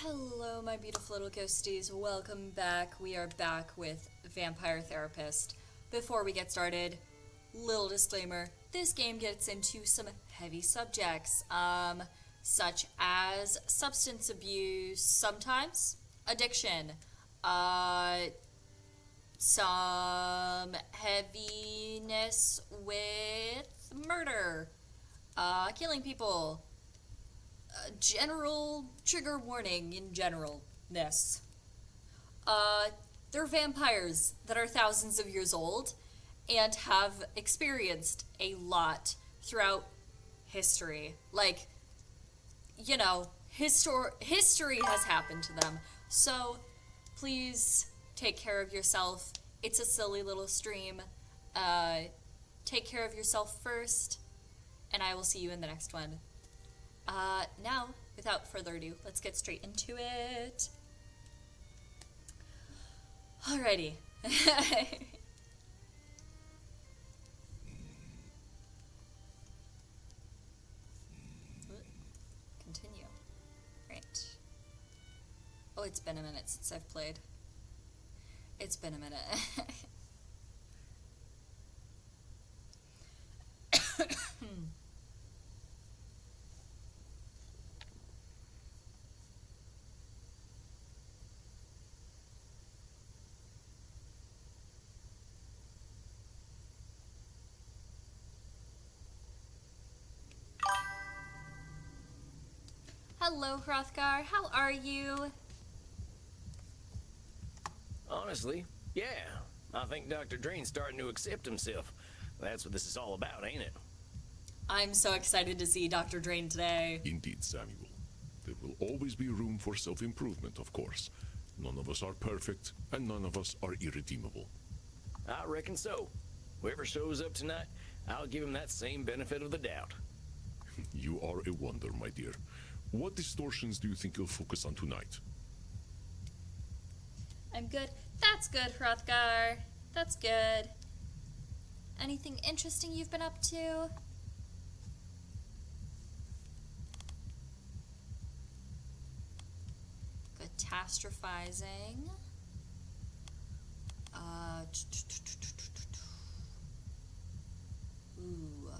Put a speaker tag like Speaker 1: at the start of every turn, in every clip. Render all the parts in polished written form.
Speaker 1: Hello, my beautiful little ghosties. Welcome back. We are back with Vampire Therapist. Before we get started, little disclaimer, this game gets into some heavy subjects, such as substance abuse, sometimes addiction, some heaviness with murder, killing people, general trigger warning in generalness. They're vampires that are thousands of years old and have experienced a lot throughout history. Like, history has happened to them. So, please take care of yourself. It's a silly little stream. Take care of yourself first, and I will see you in the next one. Now, without further ado, let's get straight into it. Alrighty. Continue. Right. Oh, it's been a minute since I've played. It's been a minute. Hello, Hrothgar. How are you?
Speaker 2: Honestly, yeah. I think Dr. Drain's starting to accept himself. That's what this is all about, ain't it?
Speaker 1: I'm so excited to see Dr. Drain today.
Speaker 3: Indeed, Samuel. There will always be room for self-improvement, of course. None of us are perfect, and none of us are irredeemable.
Speaker 2: I reckon so. Whoever shows up tonight, I'll give him that same benefit of the doubt.
Speaker 3: You are a wonder, my dear. What distortions do you think you'll focus on tonight?
Speaker 1: I'm good. That's good, Hrothgar. That's good. Anything interesting you've been up to? Catastrophizing. Ooh.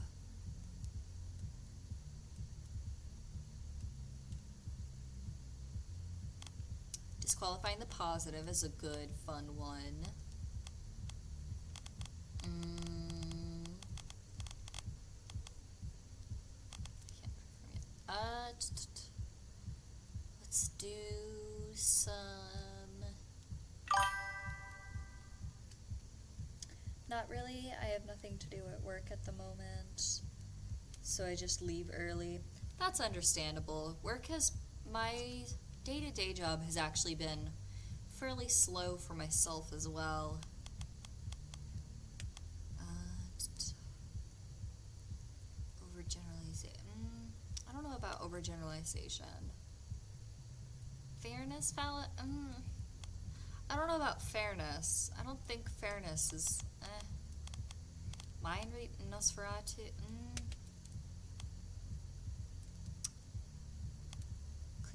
Speaker 1: Disqualifying the positive is a good, fun one. Let's do some... Not really. I have nothing to do at work at the moment, so I just leave early. That's understandable. My day-to-day job has actually been fairly slow for myself as well. Overgeneralization. I don't know about overgeneralization. Fairness, I don't know about fairness. I don't think fairness is, Mind read Nosferatu,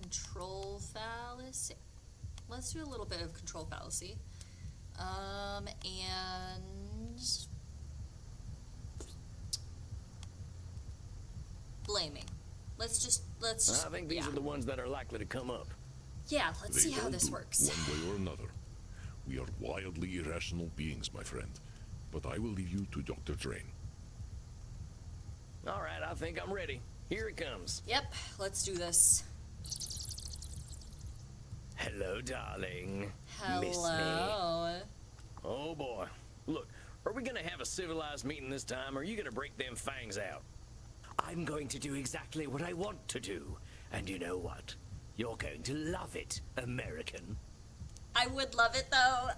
Speaker 1: Control fallacy. Let's do a little bit of control fallacy. And blaming. Let's
Speaker 2: I think these are the ones that are likely to come up.
Speaker 1: Yeah, let's see how this
Speaker 3: do,
Speaker 1: works.
Speaker 3: one way or another. We are wildly irrational beings, my friend. But I will leave you to Dr. Drain.
Speaker 2: All right, I think I'm ready. Here it comes.
Speaker 1: Yep, let's do this.
Speaker 2: Hello, darling.
Speaker 1: Hello.
Speaker 2: Miss me? Oh, boy. Look, are we gonna have a civilized meeting this time, or are you gonna break them fangs out? I'm going to do exactly what I want to do. And you know what? You're going to love it, American.
Speaker 1: I would love it though.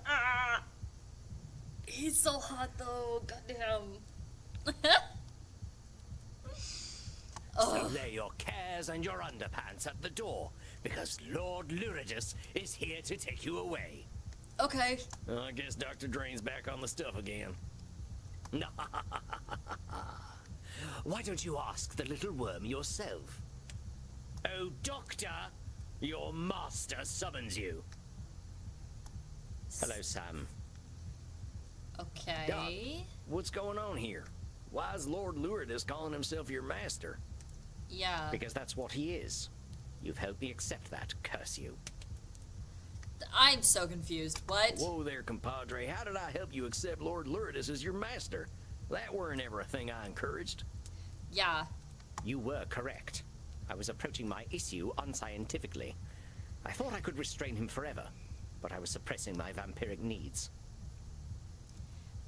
Speaker 1: He's so hot though. Goddamn.
Speaker 2: So lay your cares and your underpants at the door, because Lord Luridus is here to take you away.
Speaker 1: Okay.
Speaker 2: I guess Dr. Drain's back on the stuff again. Why don't you ask the little worm yourself? Oh, Doctor, Your master summons you. Hello, Sam.
Speaker 1: Okay.
Speaker 2: Doc, what's going on here? Why is Lord Luridus calling himself your master?
Speaker 1: Yeah.
Speaker 2: Because that's what he is. You've helped me accept that, curse you.
Speaker 1: I'm so confused. What?
Speaker 2: Whoa there, compadre. How did I help you accept Lord Luridus as your master? That weren't ever a thing I encouraged.
Speaker 1: Yeah.
Speaker 2: You were correct. I was approaching my issue unscientifically. I thought I could restrain him forever, but I was suppressing my vampiric needs.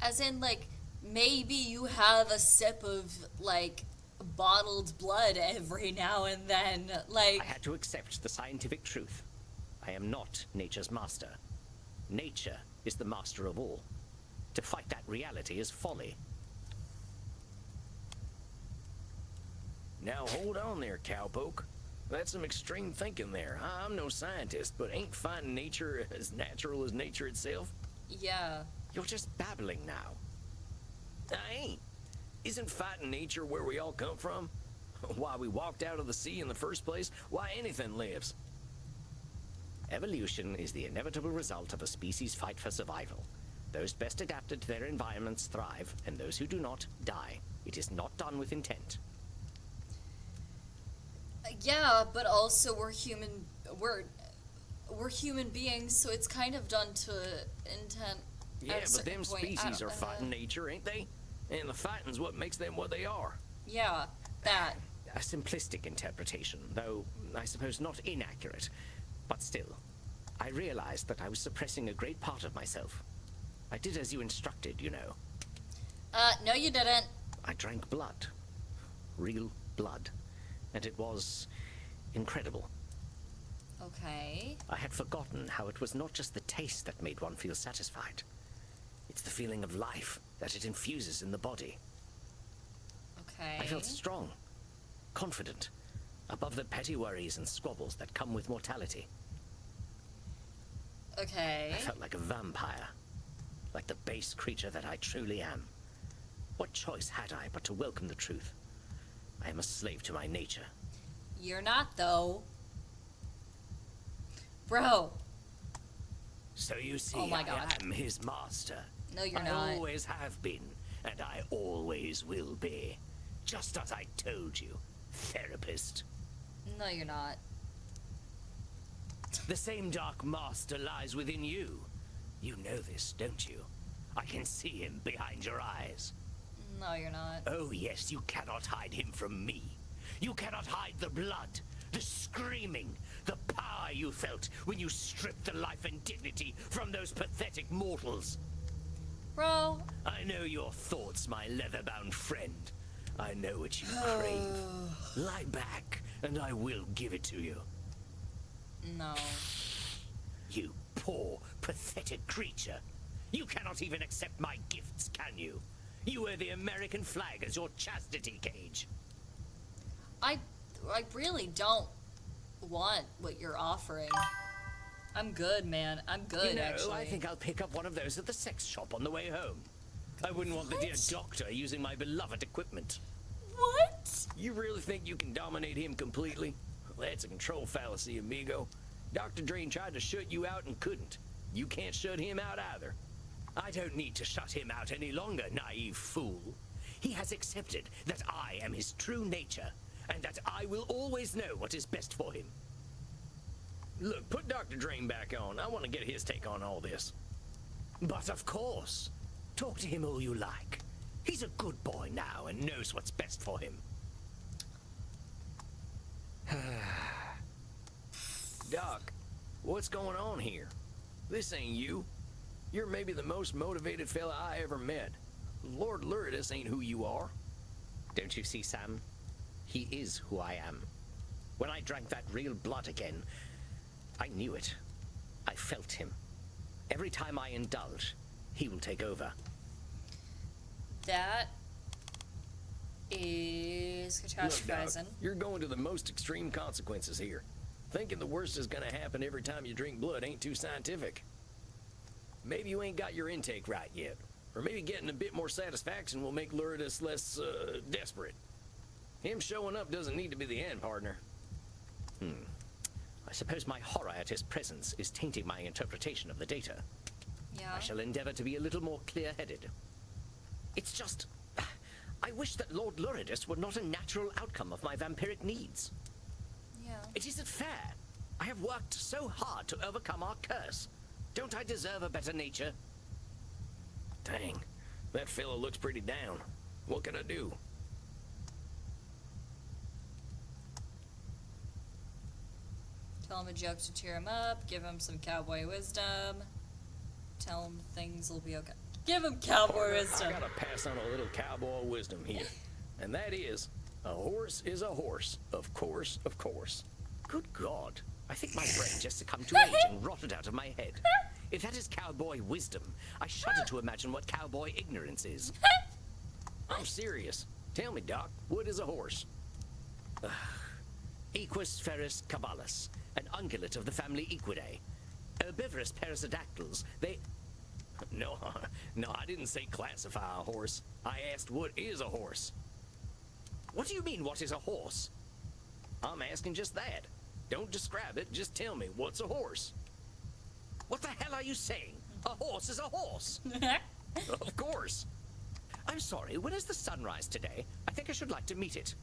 Speaker 1: As in, like, maybe you have a sip of, like, bottled blood every now and then. Like,
Speaker 2: I had to accept the scientific truth. I am not nature's master. Nature is the master of all. To fight that reality is folly. Now hold on there, cowpoke. That's some extreme thinking there. I'm no scientist, but ain't finding nature as natural as nature itself?
Speaker 1: yeah.
Speaker 2: You're just babbling now. I ain't. Isn't fighting nature where we all come from? Why we walked out of the sea in the first place? Why anything lives? Evolution is the inevitable result of a species' fight for survival. Those best adapted to their environments thrive, and those who do not, die. It is not done with intent.
Speaker 1: Yeah, but also we're human beings, so it's kind of done to intent.
Speaker 2: Yeah,
Speaker 1: at a
Speaker 2: but
Speaker 1: certain
Speaker 2: them
Speaker 1: point.
Speaker 2: species are fighting nature, ain't they? And the fighting's what makes them what they are.
Speaker 1: Yeah, that.
Speaker 2: A simplistic interpretation, though I suppose not inaccurate. But still, I realized that I was suppressing a great part of myself. I did as you instructed, you know.
Speaker 1: No you didn't.
Speaker 2: I drank blood. Real blood. And it was incredible.
Speaker 1: Okay.
Speaker 2: I had forgotten how it was not just the taste that made one feel satisfied. It's the feeling of life that it infuses in the body.
Speaker 1: Okay.
Speaker 2: I felt strong, confident, above the petty worries and squabbles that come with mortality.
Speaker 1: Okay.
Speaker 2: I felt like a vampire, like the base creature that I truly am. What choice had I but to welcome the truth? I am a slave to my nature.
Speaker 1: You're not, though. Bro.
Speaker 2: So you see,
Speaker 1: Oh my God.
Speaker 2: I am his master.
Speaker 1: No, you're
Speaker 2: I
Speaker 1: not.
Speaker 2: always have been, and I always will be. Just as I told you, therapist.
Speaker 1: No, you're not.
Speaker 2: The same dark master lies within you. You know this, don't you? I can see him behind your eyes.
Speaker 1: No, you're not.
Speaker 2: Oh yes, you cannot hide him from me. You cannot hide the blood, the screaming, the power you felt when you stripped the life and dignity from those pathetic mortals.
Speaker 1: Bro.
Speaker 2: I know your thoughts, my leather-bound friend. I know what you crave. Lie back, and I will give it to you.
Speaker 1: No.
Speaker 2: You poor, pathetic creature. You cannot even accept my gifts, can you? You wear the American flag as your chastity cage.
Speaker 1: I really don't want what you're offering. I'm good, man. I'm good,
Speaker 2: You know,
Speaker 1: actually.
Speaker 2: I think I'll pick up one of those at the sex shop on the way home. I wouldn't want the dear
Speaker 1: What?
Speaker 2: doctor using my beloved equipment.
Speaker 1: What?
Speaker 2: You really think you can dominate him completely? Well, that's a control fallacy, amigo. Dr. Drain tried to shut you out and couldn't. You can't shut him out either. I don't need to shut him out any longer, naive fool. He has accepted that I am his true nature, and that I will always know what is best for him. Look, put Dr. Drain back on. I want to get his take on all this. But of course, talk to him all you like. He's a good boy now and knows what's best for him. Doc, what's going on here? This ain't you. You're maybe the most motivated fella I ever met. Lord Luridus ain't who you are. Don't you see, Sam? He is who I am. When I drank that real blood again, I knew it. I felt him. Every time I indulge, he will take over.
Speaker 1: That is catastrophizing.
Speaker 2: Doc, you're going to the most extreme consequences here. Thinking the worst is gonna happen every time you drink blood ain't too scientific. Maybe you ain't got your intake right yet. Or maybe getting a bit more satisfaction will make Luridus less, desperate. Him showing up doesn't need to be the end, partner. I suppose my horror at his presence is tainting my interpretation of the data.
Speaker 1: Yeah.
Speaker 2: I shall endeavor to be a little more clear-headed. It's just... I wish that Lord Luridus were not a natural outcome of my vampiric needs.
Speaker 1: Yeah.
Speaker 2: It isn't fair. I have worked so hard to overcome our curse. Don't I deserve a better nature? Dang, that fellow looks pretty down. What can I do?
Speaker 1: Tell him a joke to cheer him up. Give him some cowboy wisdom. Tell him things will be okay. Give him cowboy
Speaker 2: Partner,
Speaker 1: wisdom.
Speaker 2: I gotta pass on a little cowboy wisdom here. And that is, a horse is a horse. Of course, of course. Good God. I think my brain just succumbed to age and rotted out of my head. If that is cowboy wisdom, I shudder to imagine what cowboy ignorance is. I'm serious. Tell me, Doc, what is a horse? Equus ferus cabalus, an ungulate of the family Equidae. Herbivorous perissodactyls, they... No, I didn't say classify a horse. I asked what is a horse. What do you mean, what is a horse? I'm asking just that. Don't describe it, just tell me, what's a horse? What the hell are you saying? A horse is a horse. Of course. I'm sorry, when is the sunrise today? I think I should like to meet it.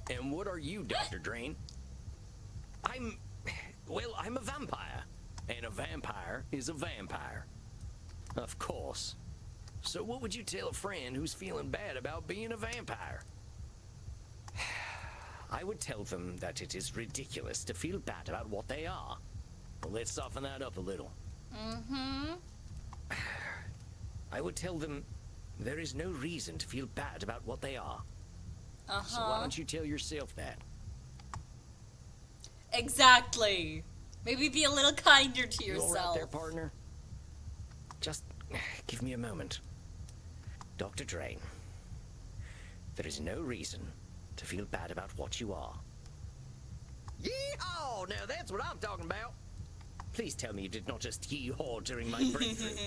Speaker 2: And what are you, Dr. Drain? I'm a vampire. And a vampire is a vampire. Of course. So what would you tell a friend who's feeling bad about being a vampire? I would tell them that it is ridiculous to feel bad about what they are. Well, let's soften that up a little.
Speaker 1: Mm-hmm.
Speaker 2: I would tell them there is no reason to feel bad about what they are.
Speaker 1: Uh-huh.
Speaker 2: So why don't you tell yourself that?
Speaker 1: Exactly. Maybe be a little kinder to
Speaker 2: You all right
Speaker 1: yourself.
Speaker 2: there, partner? Just give me a moment. Dr. Drain, there is no reason to feel bad about what you are. Yee-haw! Now that's what I'm talking about. Please tell me you did not just yee-haw during my breakthrough.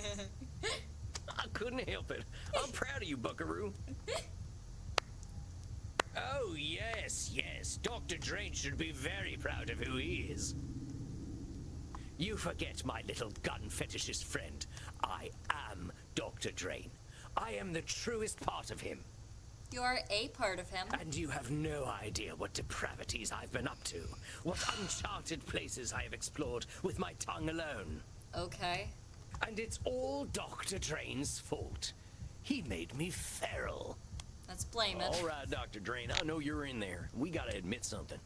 Speaker 2: I couldn't help it. I'm proud of you, buckaroo. Oh, yes. Dr. Drain should be very proud of who he is. You forget, my little gun fetishist friend. I am Dr. Drain. I am the truest part of him.
Speaker 1: You're a part of him.
Speaker 2: And you have no idea what depravities I've been up to. What uncharted places I have explored with my tongue alone.
Speaker 1: Okay.
Speaker 2: And it's all Dr. Drain's fault. He made me feral.
Speaker 1: Let's blame it.
Speaker 2: All right, Dr. Drain, I know you're in there. We gotta admit something.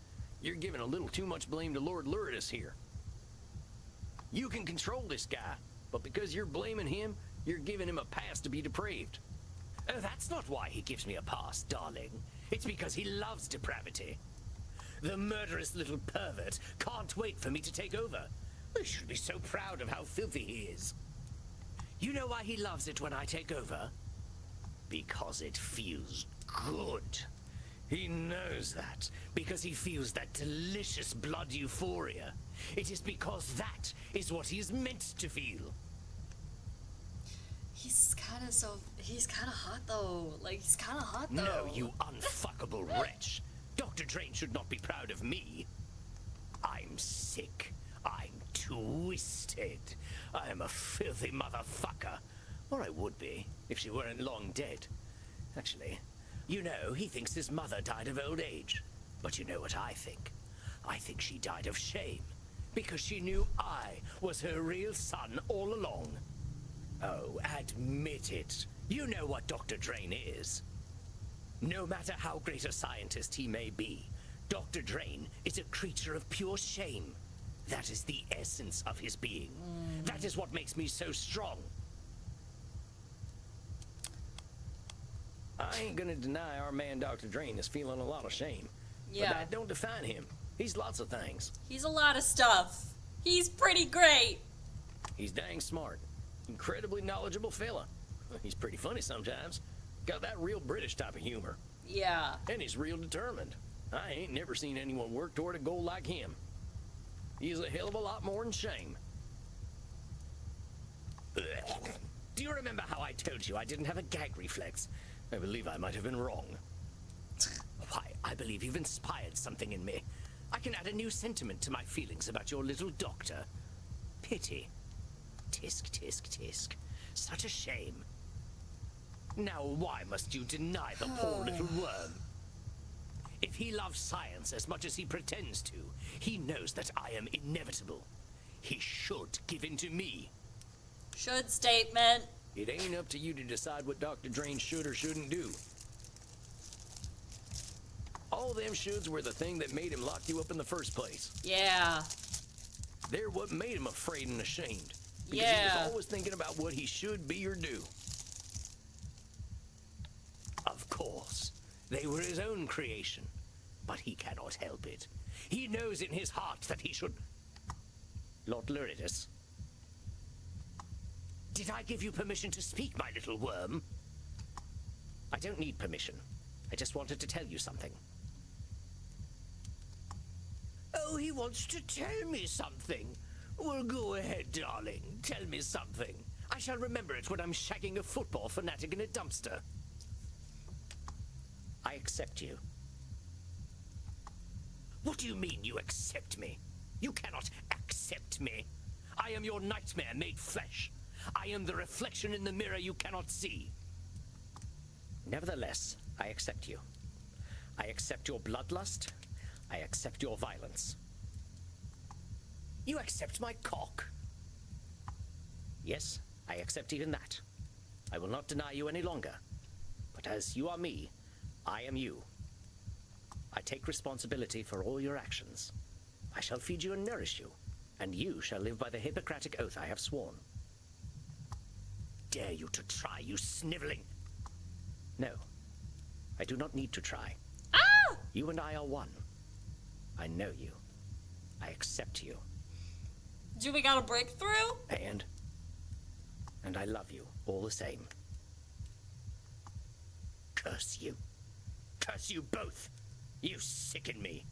Speaker 2: You're giving a little too much blame to Lord Luridus here. You can control this guy, but because you're blaming him, you're giving him a pass to be depraved. Oh, that's not why he gives me a pass, darling. It's because he loves depravity. The murderous little pervert can't wait for me to take over. He should be so proud of how filthy he is. You know why he loves it when I take over? Because it feels good. He knows that because he feels that delicious blood euphoria. It is because that is what he is meant to feel.
Speaker 1: He's kind of hot though. Like, he's kind of hot though.
Speaker 2: No, you unfuckable wretch. Dr. Drain should not be proud of me. I'm sick. I'm twisted. I am a filthy motherfucker. Or I would be, if she weren't long dead. Actually, you know, he thinks his mother died of old age. But you know what I think? I think she died of shame. Because she knew I was her real son all along. Oh, admit it. You know what Dr. Drain is. No matter how great a scientist he may be, Dr. Drain is a creature of pure shame. That is the essence of his being. That is what makes me so strong. I ain't gonna deny our man Dr. Drain is feeling a lot of shame.
Speaker 1: Yeah.
Speaker 2: But that don't define him. He's lots of things.
Speaker 1: He's a lot of stuff. He's pretty great.
Speaker 2: He's dang smart. Incredibly knowledgeable fella. He's pretty funny sometimes. Got that real British type of humor.
Speaker 1: Yeah.
Speaker 2: And he's real determined. I ain't never seen anyone work toward a goal like him. He's a hell of a lot more than shame. Ugh. Do you remember how I told you I didn't have a gag reflex? I believe I might have been wrong. Why, I believe you've inspired something in me. I can add a new sentiment to my feelings about your little doctor. Pity. Tisk, tisk, tisk. Such a shame. Now why must you deny the poor little worm? If he loves science as much as he pretends to, he knows that I am inevitable. He should give in to me.
Speaker 1: Should statement.
Speaker 2: It ain't up to you to decide what Dr. Drain should or shouldn't do. All them shoulds were the thing that made him lock you up in the first place.
Speaker 1: Yeah.
Speaker 2: They're what made him afraid and ashamed. Because he
Speaker 1: Yeah.
Speaker 2: was always thinking about what he should be or do. Of course, they were his own creation, but he cannot help it. He knows in his heart that he should... Lord Luridus, did I give you permission to speak, my little worm? I don't need permission. I just wanted to tell you something. Oh, he wants to tell me something. Well, go ahead, darling. Tell me something. I shall remember it when I'm shagging a football fanatic in a dumpster. I accept you. What do you mean you accept me? You cannot accept me. I am your nightmare made flesh. I am the reflection in the mirror you cannot see. Nevertheless, I accept you. I accept your bloodlust. I accept your violence. You accept my cock. Yes, I accept even that. I will not deny you any longer. But as you are me, I am you. I take responsibility for all your actions. I shall feed you and nourish you, and you shall live by the Hippocratic oath I have sworn. Dare you to try, you sniveling... No, I do not need to try.
Speaker 1: Ah!
Speaker 2: You and I are one. I know you. I accept you.
Speaker 1: Do we got a breakthrough?
Speaker 2: And I love you all the same. Curse you. Curse you both. You sicken me.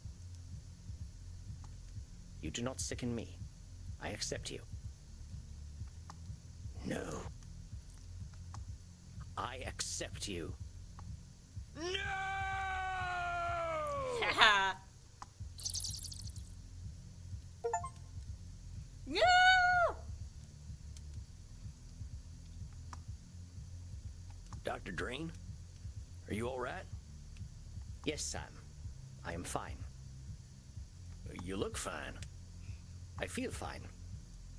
Speaker 2: You do not sicken me. I accept you. No. I accept you. No!
Speaker 1: Haha. No!
Speaker 2: Dr. Drain? Are you all right? Yes, Sam. I am fine. You look fine. I feel fine.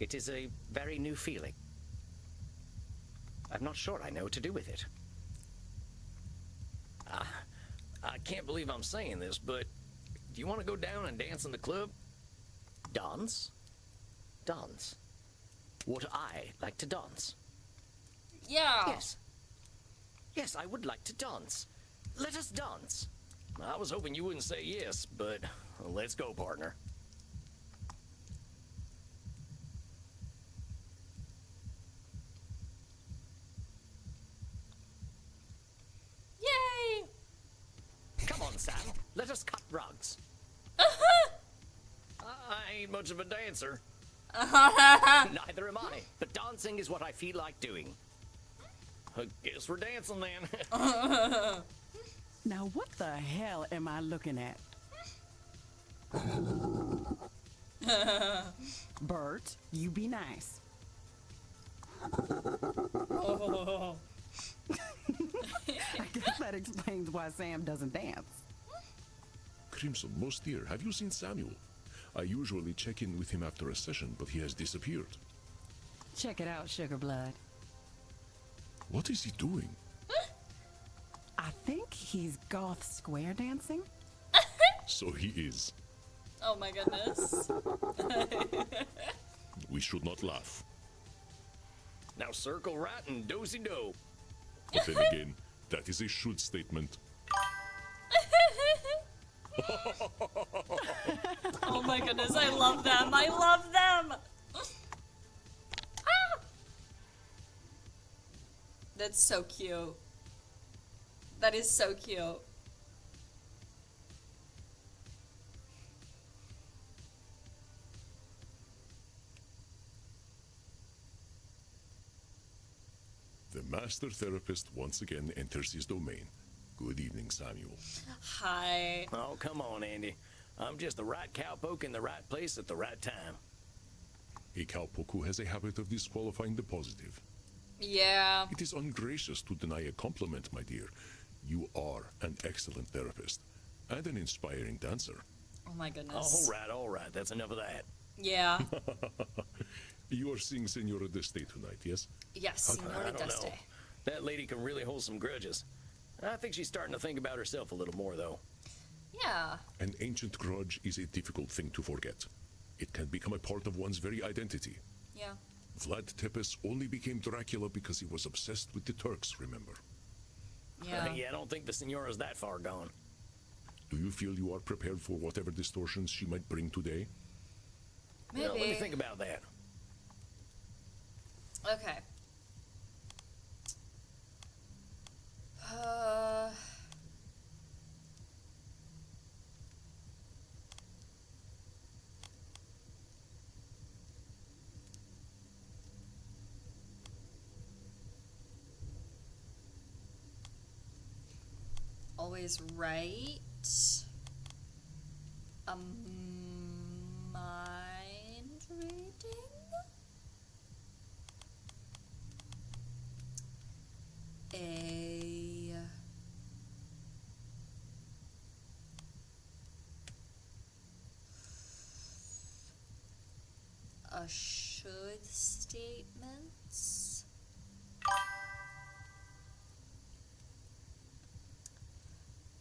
Speaker 2: It is a very new feeling. I'm not sure I know what to do with it. I can't believe I'm saying this, but do you want to go down and dance in the club? Dance? Dance. Would I like to dance?
Speaker 1: Yeah.
Speaker 2: Yes. Yes, I would like to dance. Let us dance. I was hoping you wouldn't say yes, but let's go, partner.
Speaker 1: Yay!
Speaker 2: Come on, Sam. Let us cut rugs. I ain't much of a dancer. Neither am I. But dancing is what I feel like doing. I guess we're dancing then.
Speaker 4: Now what the hell am I looking at? Bert, you be nice.
Speaker 1: Oh.
Speaker 4: I guess that explains why Sam doesn't dance.
Speaker 3: Crimson, most dear, have you seen Samuel? I usually check in with him after a session, but he has disappeared.
Speaker 4: Check it out, Sugar Blood.
Speaker 3: What is he doing?
Speaker 4: I think he's goth square dancing.
Speaker 3: So he is.
Speaker 1: Oh my goodness.
Speaker 3: We should not laugh.
Speaker 2: Now circle right and do-si-do.
Speaker 3: But then again, that is a should statement.
Speaker 1: Oh my goodness, I love them. I love them. Ah! That's so cute. That is so cute.
Speaker 3: The master therapist once again enters his domain. Good evening, Samuel.
Speaker 1: Hi.
Speaker 2: Oh, come on, Andy. I'm just the right cowpoke in the right place at the right time.
Speaker 3: A cowpoke who has a habit of disqualifying the positive.
Speaker 1: Yeah.
Speaker 3: It is ungracious to deny a compliment, my dear. You are an excellent therapist and an inspiring dancer.
Speaker 1: Oh my goodness.
Speaker 2: All right. That's enough of that.
Speaker 1: Yeah.
Speaker 3: You are seeing Senora Deste tonight, yes?
Speaker 1: Yes,
Speaker 2: I
Speaker 1: Senora
Speaker 2: don't know.
Speaker 1: Deste.
Speaker 2: That lady can really hold some grudges. I think she's starting to think about herself a little more, though.
Speaker 1: Yeah.
Speaker 3: An ancient grudge is a difficult thing to forget. It can become a part of one's very identity.
Speaker 1: Yeah.
Speaker 3: Vlad Tepes only became Dracula because he was obsessed with the Turks, remember?
Speaker 1: Yeah.
Speaker 2: Yeah, I don't think the Senora's that far gone.
Speaker 3: Do you feel you are prepared for whatever distortions she might bring today?
Speaker 1: Maybe.
Speaker 2: Well, let me think about that.
Speaker 1: Okay. Always right. A mind reading? A should statements.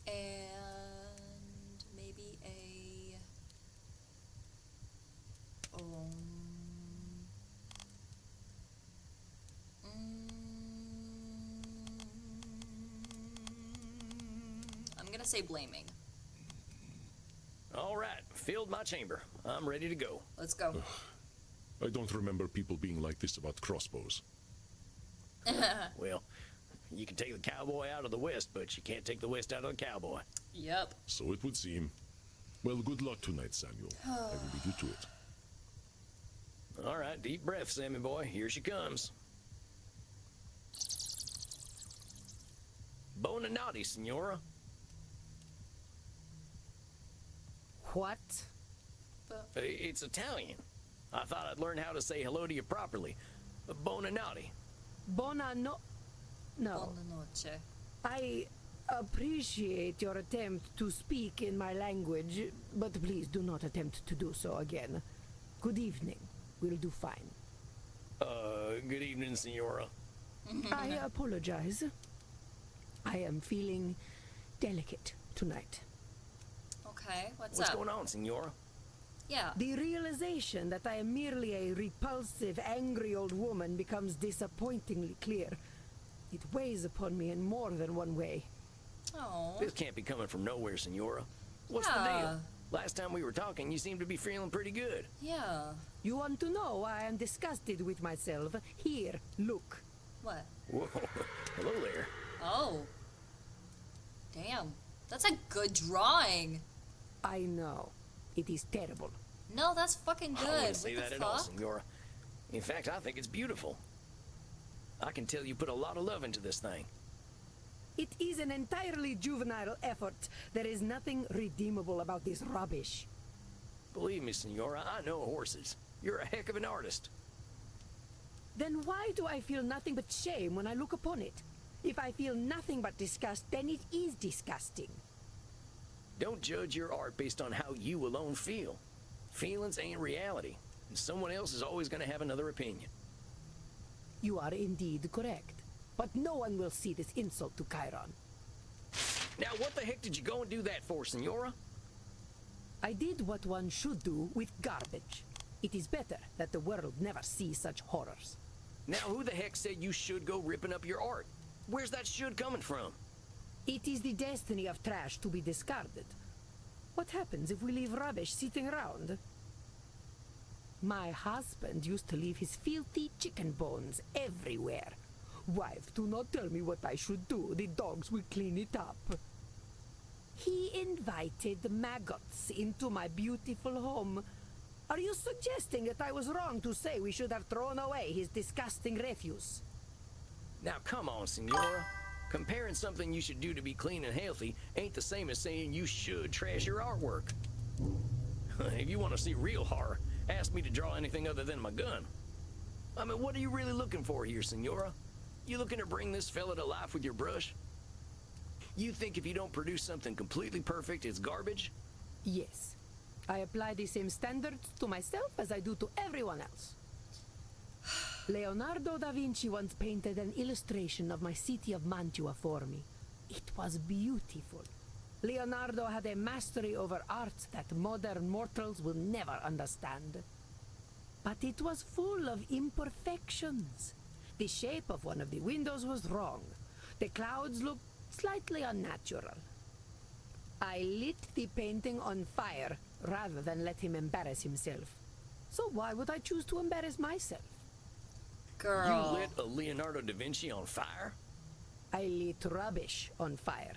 Speaker 1: And maybe I'm gonna say blaming.
Speaker 2: All right, filled my chamber. I'm ready to go.
Speaker 1: Let's go.
Speaker 3: I don't remember people being like this about crossbows.
Speaker 2: Well, you can take the cowboy out of the West, but you can't take the West out of the cowboy.
Speaker 1: Yep.
Speaker 3: So it would seem. Well, good luck tonight, Samuel. I will leave you to it.
Speaker 2: All right, deep breath, Sammy boy. Here she comes. Bonanati, Senora.
Speaker 4: What?
Speaker 2: It's Italian. I thought I'd learn how to say hello to you properly. Bonanati.
Speaker 4: No.
Speaker 1: Buonanotte.
Speaker 4: I appreciate your attempt to speak in my language, but please do not attempt to do so again. Good evening. We'll do fine.
Speaker 2: Good evening, Senora.
Speaker 4: I apologize. I am feeling delicate tonight.
Speaker 1: Okay, what's
Speaker 2: What's
Speaker 1: up?
Speaker 2: going on, Senora?
Speaker 1: Yeah.
Speaker 4: The realization that I am merely a repulsive, angry old woman becomes disappointingly clear. It weighs upon me in more than one way.
Speaker 1: Oh.
Speaker 2: This can't be coming from nowhere, Senora. What's the
Speaker 1: Yeah.
Speaker 2: deal? Last time we were talking, you seemed to be feeling pretty good.
Speaker 1: Yeah.
Speaker 4: You want to know why I am disgusted with myself? Here, look.
Speaker 1: What?
Speaker 2: Whoa. Hello there.
Speaker 1: Oh. Damn. That's a good drawing.
Speaker 4: I know. It is terrible.
Speaker 1: No, that's fucking
Speaker 2: I
Speaker 1: good.
Speaker 2: wouldn't say
Speaker 1: What
Speaker 2: that
Speaker 1: the
Speaker 2: at all,
Speaker 1: fuck?
Speaker 2: Senora. In fact, I think it's beautiful. I can tell you put a lot of love into this thing.
Speaker 4: It is an entirely juvenile effort. There is nothing redeemable about this rubbish.
Speaker 2: Believe me, Senora, I know horses. You're a heck of an artist.
Speaker 4: Then why do I feel nothing but shame when I look upon it? If I feel nothing but disgust, then it is disgusting.
Speaker 2: Don't judge your art based on how you alone feel. Feelings ain't reality, and someone else is always going to have another opinion.
Speaker 4: You are indeed correct. But no one will see this insult to Chiron.
Speaker 2: Now, what the heck did you go and do that for, Senora?
Speaker 4: I did what one should do with garbage. It is better that the world never see such horrors.
Speaker 2: Now, who the heck said you should go ripping up your art? Where's that should coming from?
Speaker 4: It is the destiny of trash to be discarded. What happens if we leave rubbish sitting around? My husband used to leave his filthy chicken bones everywhere. Wife, do not tell me what I should do. The dogs will clean it up. He invited maggots into my beautiful home. Are you suggesting that I was wrong to say we should have thrown away his disgusting refuse?
Speaker 2: Now, come on, Senora. Comparing something you should do to be clean and healthy ain't the same as saying you should trash your artwork. If you want to see real horror, ask me to draw anything other than my gun. I mean, what are you really looking for here, Senora? You looking to bring this fella to life with your brush? You think if you don't produce something completely perfect, it's garbage?
Speaker 4: Yes. I apply the same standards to myself as I do to everyone else. Leonardo da Vinci once painted an illustration of my city of Mantua for me. It was beautiful. Leonardo had a mastery over art that modern mortals will never understand. But it was full of imperfections. The shape of one of the windows was wrong. The clouds looked slightly unnatural. I lit the painting on fire rather than let him embarrass himself. So why would I choose to embarrass myself?
Speaker 1: Girl.
Speaker 2: You lit a Leonardo da Vinci on fire?
Speaker 4: I lit rubbish on fire.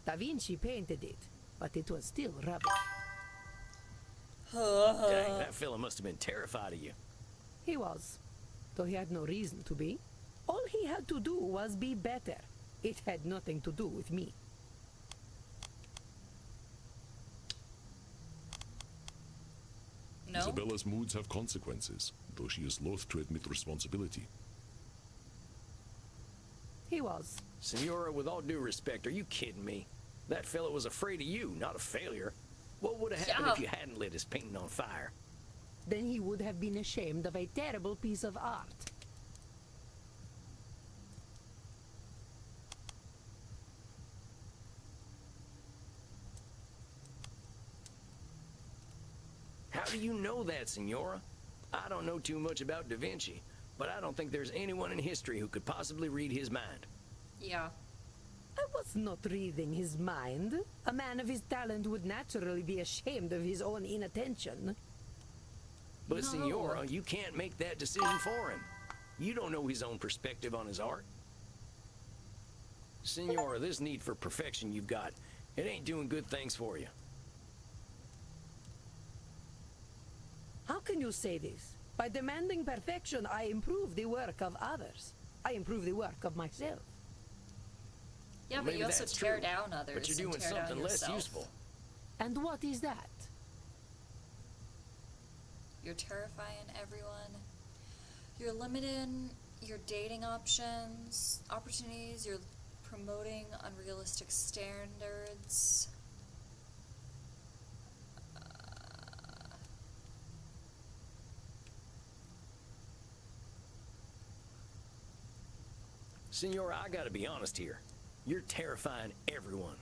Speaker 4: Da Vinci painted it, but it was still rubbish.
Speaker 2: Dang, that fella must have been terrified of you.
Speaker 4: He was, though he had no reason to be. All he had to do was be better. It had nothing to do with me.
Speaker 1: No?
Speaker 3: Isabella's moods have consequences, though she is loath to admit responsibility.
Speaker 4: He was.
Speaker 2: Senora, with all due respect, are you kidding me? That fella was afraid of you, not a failure. What would have happened
Speaker 1: Yeah.
Speaker 2: if you hadn't lit his painting on fire?
Speaker 4: Then he would have been ashamed of a terrible piece of art.
Speaker 2: How do you know that, Senora? I don't know too much about Da Vinci, but I don't think there's anyone in history who could possibly read his mind.
Speaker 1: Yeah.
Speaker 4: I was not reading his mind. A man of his talent would naturally be ashamed of his own inattention.
Speaker 2: But,
Speaker 1: No.
Speaker 2: Senora, you can't make that decision for him. You don't know his own perspective on his art. Senora, this need for perfection you've got, it ain't doing good things for you.
Speaker 4: How can you say this? By demanding perfection, I improve the work of others. I improve the work of myself.
Speaker 1: Yeah, but
Speaker 2: Maybe
Speaker 1: you also
Speaker 2: that's
Speaker 1: tear
Speaker 2: true,
Speaker 1: down others.
Speaker 2: But you're
Speaker 1: and
Speaker 2: doing
Speaker 1: tear down
Speaker 2: something less
Speaker 1: yourself.
Speaker 2: useful.
Speaker 4: And what is that?
Speaker 1: You're terrifying everyone. You're limiting your dating opportunities. You're promoting unrealistic standards.
Speaker 2: Senora, I gotta be honest here. You're terrifying everyone.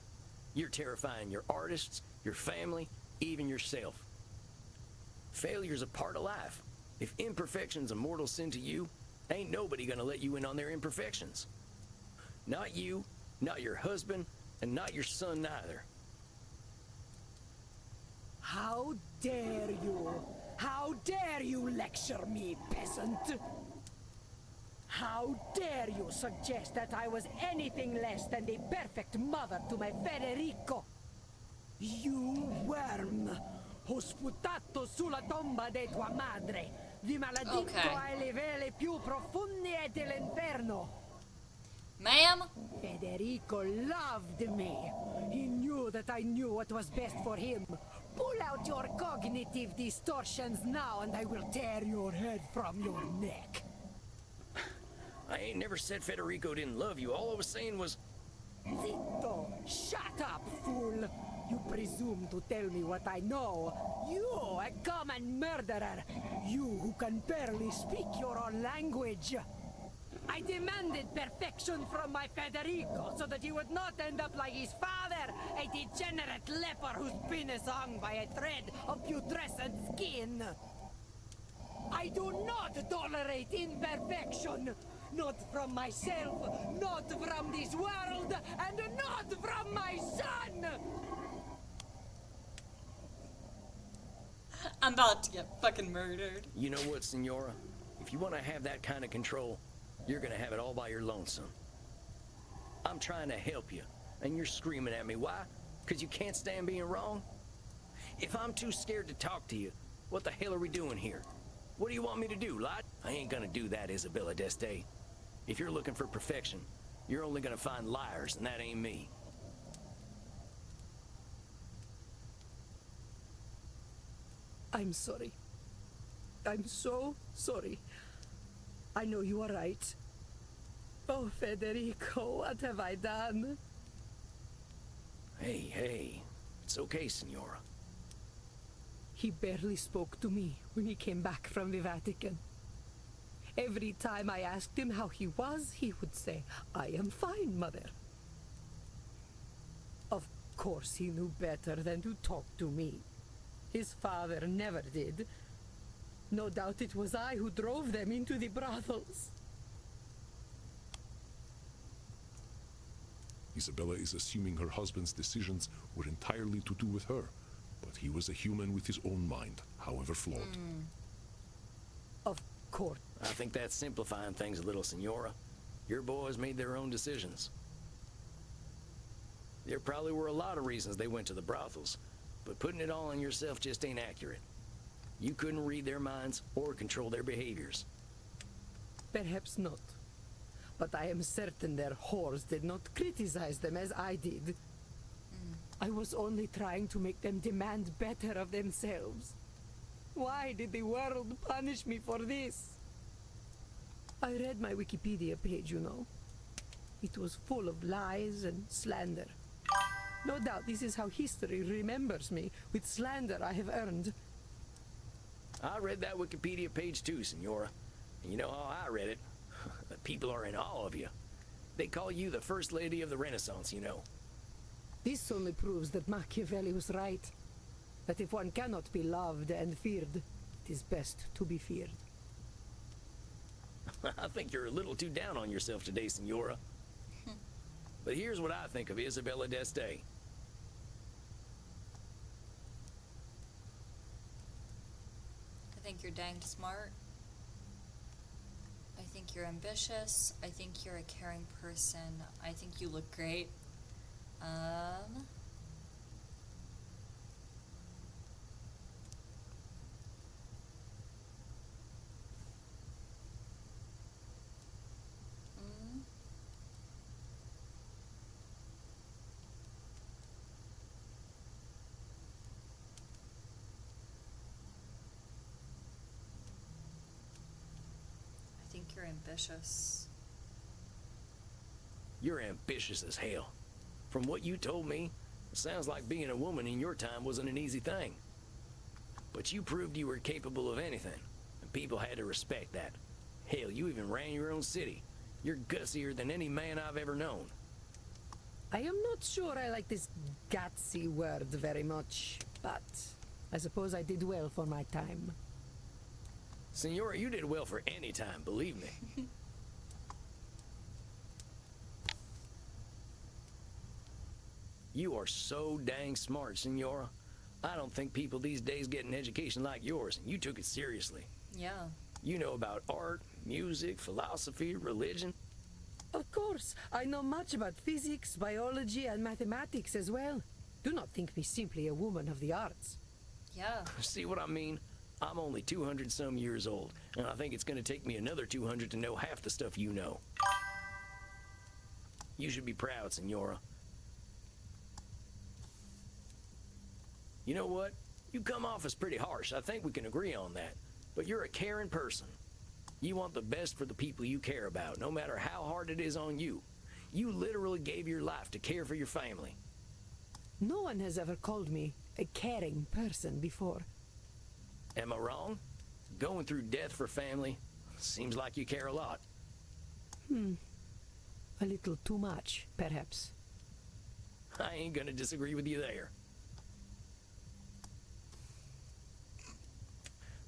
Speaker 2: You're terrifying your artists, your family, even yourself. Failure's a part of life. If imperfection's a mortal sin to you, ain't nobody gonna let you in on their imperfections. Not you, not your husband, and not your son neither.
Speaker 4: How dare you? How dare you lecture me, peasant? How dare you suggest that I was anything less than the perfect mother to my Federico? You worm! Ho sputato sulla tomba di tua madre! Vi maledicto
Speaker 1: Okay.
Speaker 4: ai livelli più profondi dell'inferno!
Speaker 1: Ma'am?
Speaker 4: Federico loved me. He knew that I knew what was best for him. Pull out your cognitive distortions now and I will tear your head from your neck.
Speaker 2: I ain't never said Federico didn't love you. All I was saying was,
Speaker 4: Zitto! Shut up, fool! You presume to tell me what I know. You, a common murderer! You who can barely speak your own language! I demanded perfection from my Federico so that he would not end up like his father, a degenerate leper whose penis hung by a thread of putrescent skin! I do not tolerate imperfection! Not from myself, not from this world, and not from my son!
Speaker 1: I'm about to get fucking murdered.
Speaker 2: you know what, Senora? If you want to have that kind of control, you're gonna have it all by your lonesome. I'm trying to help you, and you're screaming at me. Why? Because you can't stand being wrong? If I'm too scared to talk to you, what the hell are we doing here? What do you want me to do, lie? I ain't gonna do that, Isabella d'Este. If you're looking for perfection, you're only gonna find liars, and that ain't me.
Speaker 4: I'm sorry. I'm so sorry. I know you are right. Oh, Federico, what have I done?
Speaker 2: Hey, it's okay, Signora.
Speaker 4: He barely spoke to me when he came back from the Vatican. Every time I asked him how he was, he would say, "I am fine, mother." Of course he knew better than to talk to me. His father never did. No doubt it was I who drove them into the brothels.
Speaker 3: Isabella is assuming her husband's decisions were entirely to do with her, but he was a human with his own mind, however flawed.
Speaker 4: Of course.
Speaker 2: I think that's simplifying things a little, Signora. Your boys made their own decisions. There probably were a lot of reasons they went to the brothels, but putting it all on yourself just ain't accurate. You couldn't read their minds or control their behaviors.
Speaker 4: Perhaps not. But I am certain their whores did not criticize them as I did. I was only trying to make them demand better of themselves. Why did the world punish me for this? I read my Wikipedia page, you know. It was full of lies and slander. No doubt this is how history remembers me, with slander I have earned.
Speaker 2: I read that Wikipedia page too, Signora. And you know how I read it? The people are in awe of you. They call you the First Lady of the Renaissance, you know.
Speaker 4: This only proves that Machiavelli was right. That if one cannot be loved and feared, it is best to be feared.
Speaker 2: I think you're a little too down on yourself today, Signora. But here's what I think of Isabella d'Este.
Speaker 1: I think you're dang smart. I think you're ambitious. I think you're a caring person. I think you look great. I think you're ambitious.
Speaker 2: You're ambitious as hell. From what you told me, it sounds like being a woman in your time wasn't an easy thing. But you proved you were capable of anything, and people had to respect that. Hell, you even ran your own city. You're gutsier than any man I've ever known.
Speaker 4: I am not sure I like this gutsy word very much, but I suppose I did well for my time.
Speaker 2: Signora, you did well for any time, believe me. You are so dang smart, Signora. I don't think people these days get an education like yours, and you took it seriously.
Speaker 1: Yeah.
Speaker 2: You know about art, music, philosophy, religion.
Speaker 4: Of course, I know much about physics, biology, and mathematics as well. Do not think me simply a woman of the arts.
Speaker 1: Yeah.
Speaker 2: See what I mean? I'm only 200 some years old, and I think it's going to take me another 200 to know half the stuff you know. You should be proud, Signora. You know what? You come off as pretty harsh. I think we can agree on that. But you're a caring person. You want the best for the people you care about, no matter how hard it is on you. You literally gave your life to care for your family.
Speaker 4: No one has ever called me a caring person before.
Speaker 2: Am I wrong? Going through death for family seems like you care a lot.
Speaker 4: A little too much, perhaps.
Speaker 2: I ain't gonna disagree with you there.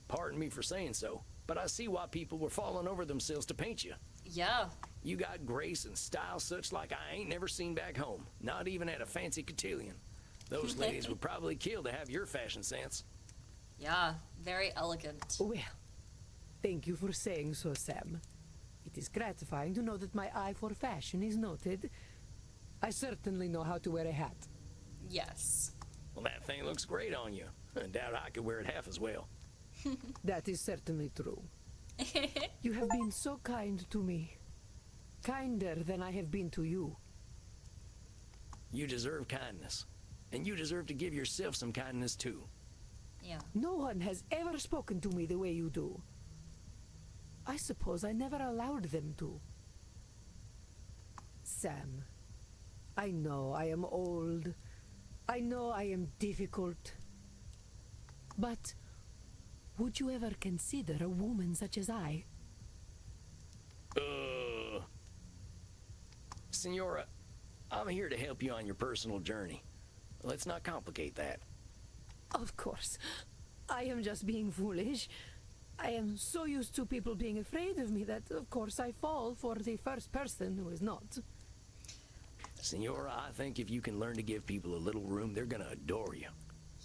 Speaker 2: Pardon me for saying so, but I see why people were falling over themselves to paint you.
Speaker 1: Yeah.
Speaker 2: You got grace and style such like I ain't never seen back home, not even at a fancy cotillion. Those ladies would probably kill to have your fashion sense.
Speaker 1: Yeah. Very elegant.
Speaker 4: Well, thank you for saying so, Sam. It is gratifying to know that my eye for fashion is noted. I certainly know how to wear a hat.
Speaker 1: Yes.
Speaker 2: Well, that thing looks great on you. I doubt I could wear it half as well.
Speaker 4: That is certainly true. You have been so kind to me. Kinder than I have been to you.
Speaker 2: You deserve kindness, and you deserve to give yourself some kindness too.
Speaker 1: Yeah.
Speaker 4: No one has ever spoken to me the way you do. I suppose I never allowed them to. Sam, I know I am old. I know I am difficult. But would you ever consider a woman such as I?
Speaker 2: Senora, I'm here to help you on your personal journey. Let's not complicate that.
Speaker 4: Of course. I am just being foolish. I am so used to people being afraid of me that, of course, I fall for the first person who is not.
Speaker 2: Senora, I think if you can learn to give people a little room, they're gonna adore you.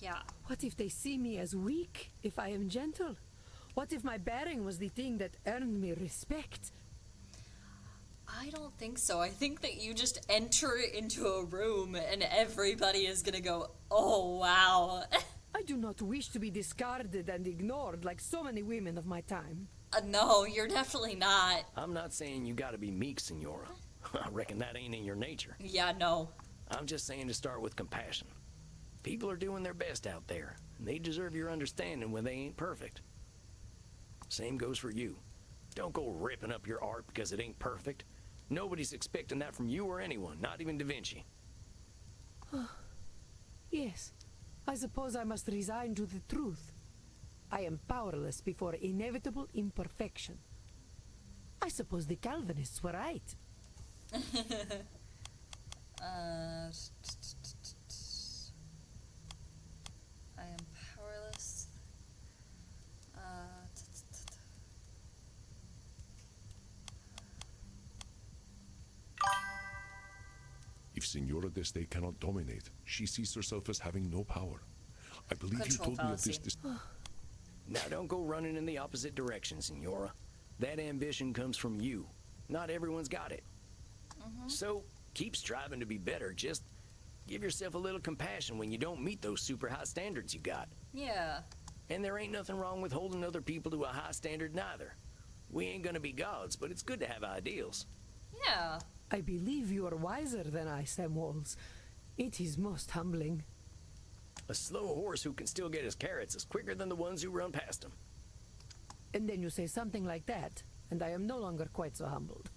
Speaker 1: Yeah.
Speaker 4: What if they see me as weak if I am gentle? What if my bearing was the thing that earned me respect?
Speaker 1: I don't think so. I think that you just enter into a room and everybody is gonna go, oh, wow.
Speaker 4: I do not wish to be discarded and ignored like so many women of my time.
Speaker 1: No, you're definitely not.
Speaker 2: I'm not saying you gotta be meek, Senora. I reckon that ain't in your nature.
Speaker 1: Yeah, no.
Speaker 2: I'm just saying to start with compassion. People are doing their best out there, and they deserve your understanding when they ain't perfect. Same goes for you. Don't go ripping up your art because it ain't perfect. Nobody's expecting that from you or anyone, not even Da Vinci.
Speaker 4: Yes, I suppose I must resign to the truth. I am powerless before inevitable imperfection. I suppose the Calvinists were right.
Speaker 1: I am powerless.
Speaker 3: If Senora d'Este cannot dominate, she sees herself as having no power. I believe you
Speaker 1: Control
Speaker 3: told me of this.
Speaker 1: fallacy.
Speaker 2: Now don't go running in the opposite direction, Senora. That ambition comes from you. Not everyone's got it. So keep striving to be better. Just give yourself a little compassion when you don't meet those super high standards you got.
Speaker 1: Yeah.
Speaker 2: And there ain't nothing wrong with holding other people to a high standard neither. We ain't gonna be gods, but it's good to have ideals.
Speaker 1: Yeah.
Speaker 4: I believe you are wiser than I, Sam Walls. It is most humbling.
Speaker 2: A slow horse who can still get his carrots is quicker than the ones who run past him.
Speaker 4: And then you say something like that, and I am no longer quite so humbled.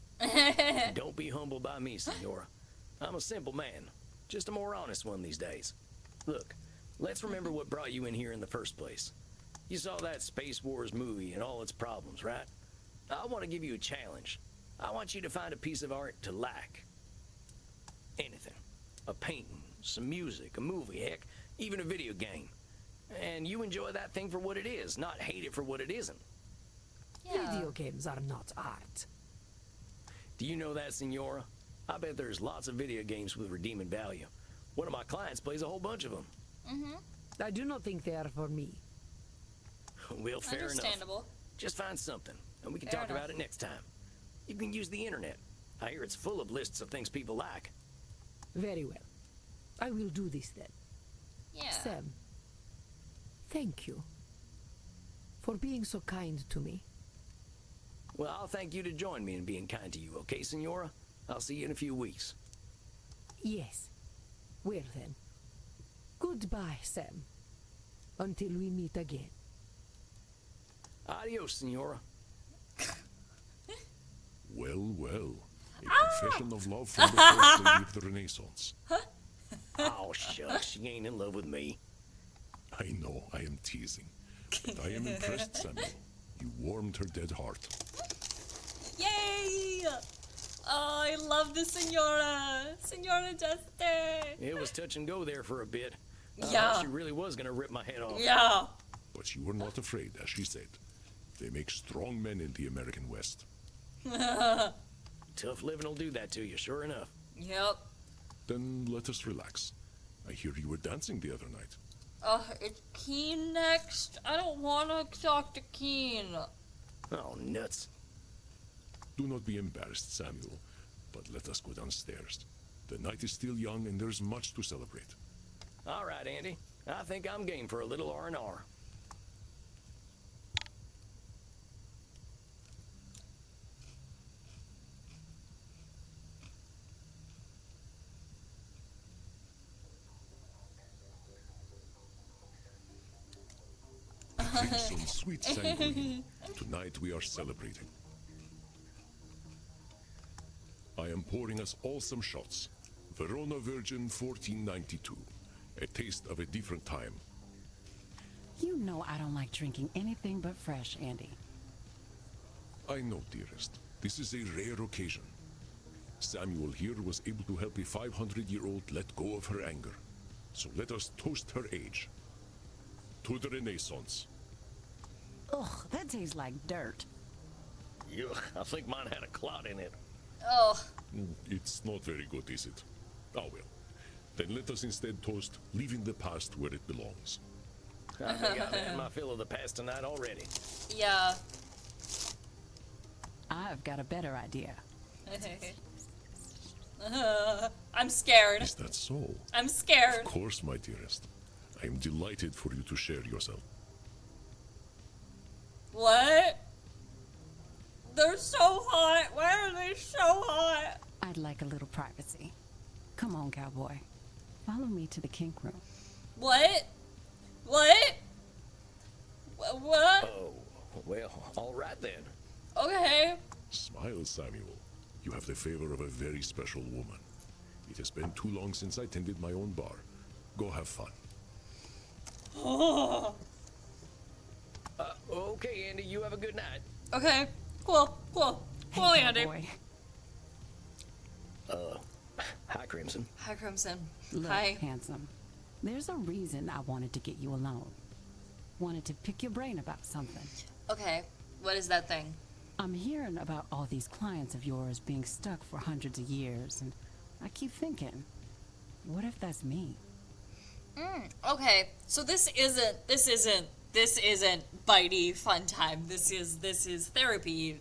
Speaker 2: Don't be humbled by me, Senora. I'm a simple man, just a more honest one these days. Look, let's remember what brought you in here in the first place. You saw that Space Wars movie and all its problems, right? I want to give you a challenge. I want you to find a piece of art to like. Anything. A painting, some music, a movie, heck, even a video game. And you enjoy that thing for what it is, not hate it for what it isn't.
Speaker 1: Yeah.
Speaker 4: Video games are not art.
Speaker 2: Do you know that, Senora? I bet there's lots of video games with redeeming value. One of my clients plays a whole bunch of them.
Speaker 4: I do not think they are for me.
Speaker 2: Well, fair enough.
Speaker 1: Understandable.
Speaker 2: Just find something, and we can
Speaker 1: Fair
Speaker 2: talk
Speaker 1: enough.
Speaker 2: about it next time. You can use the internet. I hear it's full of lists of things people like.
Speaker 4: Very well. I will do this then.
Speaker 1: Yeah.
Speaker 4: Sam, thank you for being so kind to me.
Speaker 2: Well, I'll thank you to join me in being kind to you, okay, Senora? I'll see you in a few weeks.
Speaker 4: Yes. Well then. Goodbye, Sam. Until we meet again.
Speaker 2: Adios, Senora.
Speaker 3: Well, well. A confession of love from the first lady of the Renaissance.
Speaker 2: Oh, shucks, she ain't in love with me.
Speaker 3: I know, I am teasing. But I am impressed, Samuel. You warmed her dead heart.
Speaker 1: Yay! Oh, I love the Senora. Senora Deste.
Speaker 2: It was touch and go there for a bit. I
Speaker 1: Yeah.
Speaker 2: thought she really was gonna rip my head off.
Speaker 1: Yeah.
Speaker 3: But you were not afraid, as she said. They make strong men in the American West.
Speaker 2: Tough living will do that to you, sure enough.
Speaker 1: Yep.
Speaker 3: Then let us relax. I hear you were dancing the other night.
Speaker 1: It's Keen next. I don't want to talk to Keen.
Speaker 2: Oh, nuts.
Speaker 3: Do not be embarrassed, Samuel, but let us go downstairs. The night is still young and there's much to celebrate.
Speaker 2: All right, Andy. I think I'm game for a little R&R.
Speaker 3: Crimson Sweet Sanguine. Tonight we are celebrating. I am pouring us all some shots. Verona Virgin 1492. A taste of a different time.
Speaker 5: You know I don't like drinking anything but fresh, Andy.
Speaker 3: I know, dearest. This is a rare occasion. Samuel here was able to help a 500-year-old let go of her anger. So let us toast her age. To the Renaissance.
Speaker 5: Ugh, that tastes like dirt.
Speaker 2: Yuck, I think mine had a clot in it.
Speaker 1: Oh,
Speaker 3: It's not very good, is it? Oh well. Then let us instead toast leaving the past where it belongs.
Speaker 2: I think I've had my fill of the past tonight already.
Speaker 1: yeah.
Speaker 5: I've got a better idea.
Speaker 1: I'm scared.
Speaker 3: Is that so?
Speaker 1: I'm scared.
Speaker 3: Of course, my dearest. I am delighted for you to share yourself.
Speaker 1: What? They're so hot. Why are they so hot?
Speaker 5: I'd like a little privacy. Come on, cowboy. Follow me to the kink room.
Speaker 1: What? What? What?
Speaker 2: Oh, well, all right then.
Speaker 1: Okay.
Speaker 3: Smile, Samuel. You have the favor of a very special woman. It has been too long since I tended my own bar. Go have fun.
Speaker 2: Okay, Andy, you have a good night.
Speaker 1: Okay. Cool. Cool. Cool,
Speaker 5: Hey,
Speaker 1: Andy.
Speaker 5: cowboy.
Speaker 2: Hi, Crimson.
Speaker 1: Hi, Crimson.
Speaker 5: Look,
Speaker 1: Hi.
Speaker 5: handsome. There's a reason I wanted to get you alone. Wanted to pick your brain about something.
Speaker 1: Okay. What is that thing?
Speaker 5: I'm hearing about all these clients of yours being stuck for hundreds of years, and I keep thinking, what if that's me?
Speaker 1: Okay. So this isn't bitey fun time. This is therapy,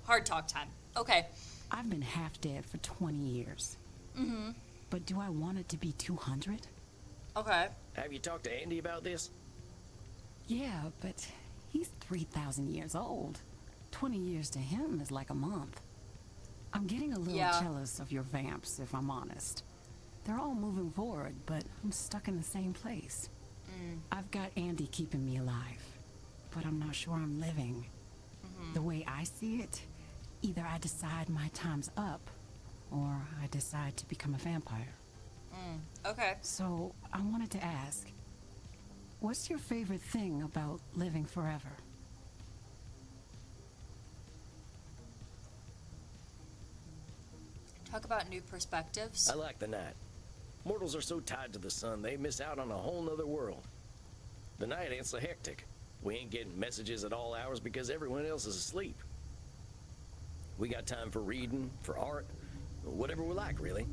Speaker 1: hard talk time. Okay.
Speaker 5: I've been half dead for 20 years. Mm-hmm. But do I want it to be 200?
Speaker 1: Okay.
Speaker 2: Have you talked to Andy about this?
Speaker 5: Yeah, but he's 3,000 years old. 20 years to him is like a month. I'm getting a little
Speaker 1: Yeah.
Speaker 5: jealous of your vamps, if I'm honest. They're all moving forward, but I'm stuck in the same place. I've got Andy keeping me alive, but I'm not sure I'm living. The way I see it, either I decide my time's up, or I decide to become a vampire.
Speaker 1: Okay.
Speaker 5: So I wanted to ask, what's your favorite thing about living forever?
Speaker 1: Talk about new perspectives.
Speaker 2: I like the night. Mortals are so tied to the sun, they miss out on a whole nother world. The night ain't so hectic. We ain't getting messages at all hours because everyone else is asleep. We got time for reading, for art, whatever we like, really.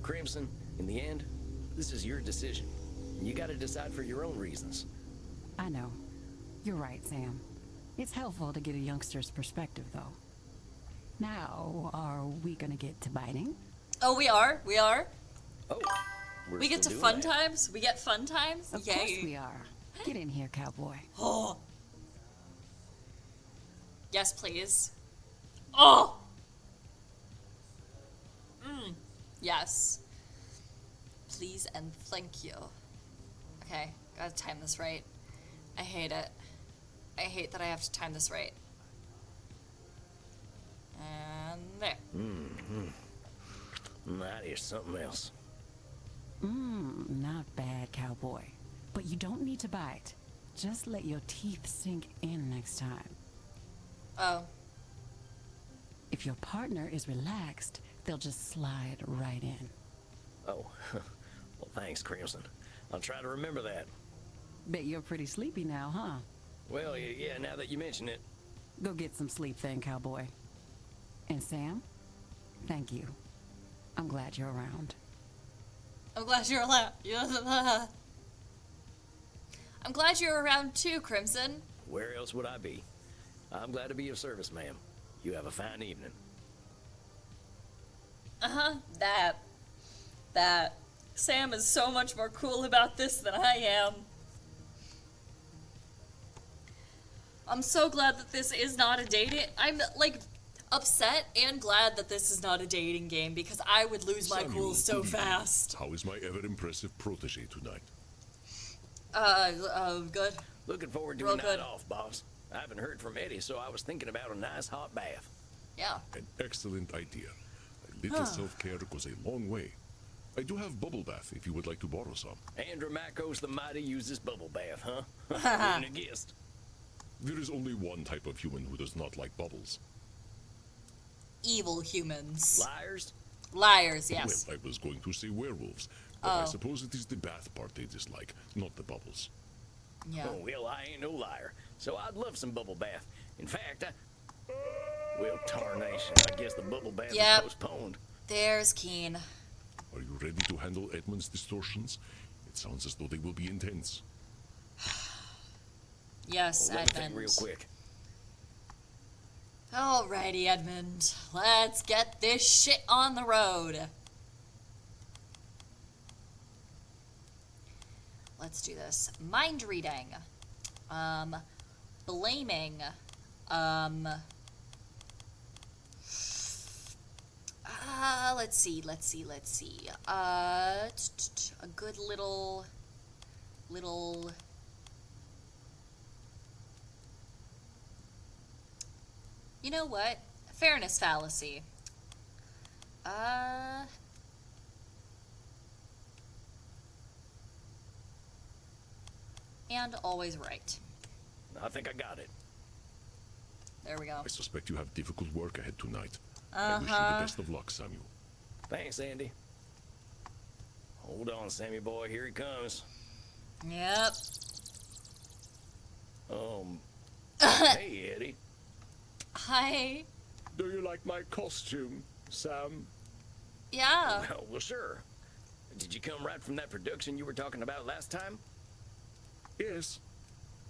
Speaker 2: Crimson, in the end, this is your decision. You gotta decide for your own reasons.
Speaker 5: I know. You're right, Sam. It's helpful to get a youngster's perspective, though. Now, are we gonna get to biting?
Speaker 1: Oh, we are. We are.
Speaker 2: Oh, we're
Speaker 1: We get to
Speaker 2: still
Speaker 1: fun
Speaker 2: doing that.
Speaker 1: times. We get fun times.
Speaker 5: Of
Speaker 1: Yay.
Speaker 5: course we are. Get in here, cowboy.
Speaker 1: Oh. Yes, please. Oh. Yes. Please and thank you. Okay, gotta time this right. I hate it. I hate that I have to time this right. And there.
Speaker 2: That is something else.
Speaker 5: Not bad, cowboy. But you don't need to bite. Just let your teeth sink in next time.
Speaker 1: Oh.
Speaker 5: If your partner is relaxed, they'll just slide right in.
Speaker 2: Oh, well, thanks, Crimson. I'll try to remember that.
Speaker 5: Bet you're pretty sleepy now, huh?
Speaker 2: Well, yeah, now that you mention it.
Speaker 5: Go get some sleep then, cowboy. And Sam, thank you. I'm glad you're around.
Speaker 1: I'm glad you're around. I'm glad you're around too, Crimson.
Speaker 2: Where else would I be? I'm glad to be of service, ma'am. You have a fine evening.
Speaker 1: That. Sam is so much more cool about this than I am. I'm so glad that this is not a dating. I'm like upset and glad that this is not a dating game because I would lose my
Speaker 3: Samuel,
Speaker 1: cool so
Speaker 3: good evening.
Speaker 1: fast.
Speaker 3: How is my ever-impressive protege tonight?
Speaker 1: Good.
Speaker 2: Looking forward to
Speaker 1: Real
Speaker 2: a night
Speaker 1: good.
Speaker 2: off, boss. I haven't heard from Eddie, so I was thinking about a nice hot bath.
Speaker 1: Yeah.
Speaker 3: An excellent idea. A little self-care goes a long way. I do have bubble bath if you would like to borrow some.
Speaker 2: Andromachos the Mighty uses bubble bath, huh? Wouldn't have guessed.
Speaker 3: There is only one type of human who does not like bubbles.
Speaker 1: Evil humans.
Speaker 2: Liars?
Speaker 1: Liars, yes.
Speaker 3: Well, I was going to say werewolves, but I suppose it is the bath part they dislike, not the bubbles.
Speaker 1: Yeah.
Speaker 2: Oh, well, I ain't no liar, so I'd love some bubble bath. In fact, well, tarnation, I guess the bubble bath is postponed.
Speaker 1: There's Keen.
Speaker 3: Are you ready to handle Edmund's distortions? It sounds as though they will be intense.
Speaker 1: Yes,
Speaker 2: Well, let me think
Speaker 1: Edmund.
Speaker 2: real quick.
Speaker 1: Alrighty, Edmund. Let's get this shit on the road. Let's do this. Mind reading. Blaming. Let's see. A good little. You know what? Fairness fallacy. And always right.
Speaker 2: I think I got it.
Speaker 1: There we go.
Speaker 3: I suspect you have difficult work ahead tonight. I wish you the best of luck, Samuel.
Speaker 2: Thanks, Andy. Hold on, Sammy boy, here he comes.
Speaker 1: Yep.
Speaker 2: Hey, Eddie.
Speaker 1: Hi.
Speaker 6: Do you like my costume, Sam?
Speaker 1: Yeah.
Speaker 2: Well, sure. Did you come right from that production you were talking about last time?
Speaker 6: Yes.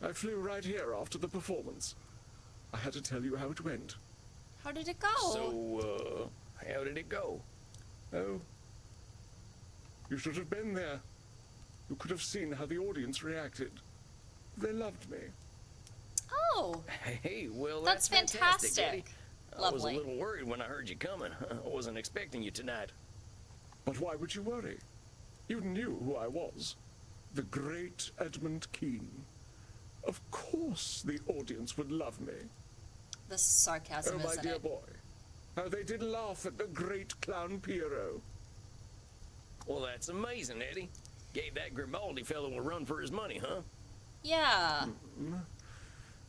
Speaker 6: I flew right here after the performance. I had to tell you how it went.
Speaker 1: How did it go?
Speaker 2: So, how did it go?
Speaker 6: Oh. You should have been there. You could have seen how the audience reacted. They loved me.
Speaker 1: Oh.
Speaker 2: Hey, well,
Speaker 1: That's
Speaker 2: fantastic,
Speaker 1: fantastic.
Speaker 2: Eddie. I was a
Speaker 1: Lovely.
Speaker 2: little worried when I heard you coming. I wasn't expecting you tonight.
Speaker 6: But why would you worry? You knew who I was. The great Edmund Keene. Of course the audience would love me.
Speaker 1: The sarcasm,
Speaker 6: Oh, my
Speaker 1: isn't
Speaker 6: dear
Speaker 1: it?
Speaker 6: boy. How they did laugh at the great clown Piero.
Speaker 2: Well, that's amazing, Eddie. Gave that Grimaldi fellow a run for his money, huh?
Speaker 1: Yeah.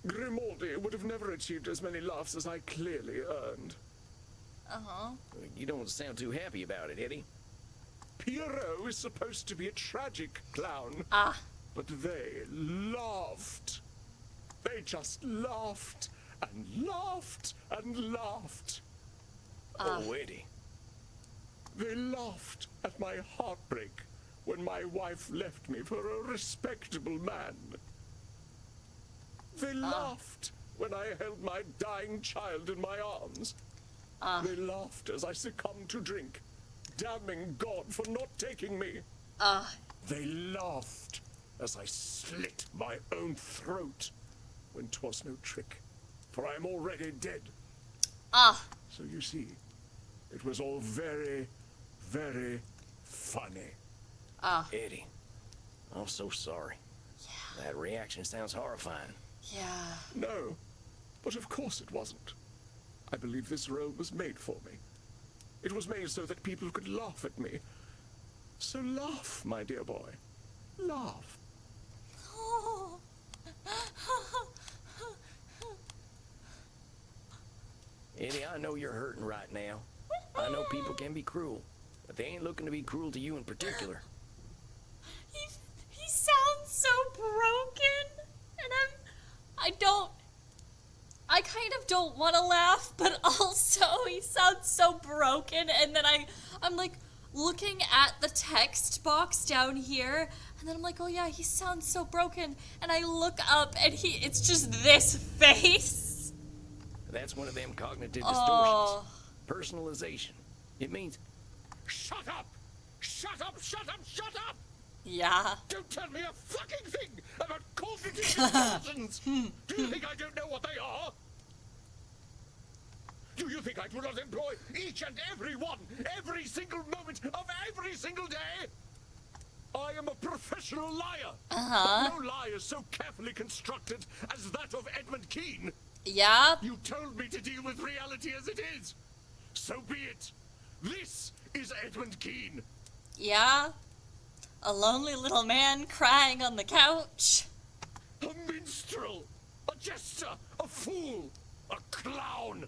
Speaker 6: Grimaldi would have never achieved as many laughs as I clearly earned.
Speaker 1: Uh-huh.
Speaker 2: You don't sound too happy about it, Eddie.
Speaker 6: Piero is supposed to be a tragic clown,
Speaker 1: Ah.
Speaker 6: but they laughed. They just laughed and laughed and laughed.
Speaker 2: Oh, Eddie.
Speaker 6: They laughed at my heartbreak when my wife left me for a respectable man. They laughed when I held my dying child in my arms. They laughed as I succumbed to drink, damning God for not taking me. They laughed as I slit my own throat when 'twas no trick, for I am already dead. So you see, it was all very, very funny.
Speaker 2: Eddie, I'm so sorry. Yeah. That reaction sounds horrifying.
Speaker 1: Yeah.
Speaker 6: No, but of course it wasn't. I believe this role was made for me. It was made so that people could laugh at me. So laugh, my dear boy. Laugh.
Speaker 2: Eddie, I know you're hurting right now. I know people can be cruel, but they ain't looking to be cruel to you in particular.
Speaker 1: He sounds so broken, and I kind of don't want to laugh, but also he sounds so broken, and then I'm like looking at the text box down here, and then I'm like, oh yeah, he sounds so broken, and I look up, and it's just this face.
Speaker 2: That's one of them cognitive
Speaker 1: Oh.
Speaker 2: distortions. Personalization. It means,
Speaker 6: Shut up! Shut up! Shut up! Shut up!
Speaker 1: Yeah.
Speaker 6: Don't tell me a fucking thing about cognitive distortions! Do you think I don't know what they are? Do you think I do not employ each and every one, every single moment of every single day? I am a professional liar. But no lie is so carefully constructed as that of Edmund Keane.
Speaker 1: Yeah?
Speaker 6: You told me to deal with reality as it is. So be it. This is Edmund Keane.
Speaker 1: Yeah? A lonely little man crying on the couch?
Speaker 6: A minstrel, a jester, a fool, a clown.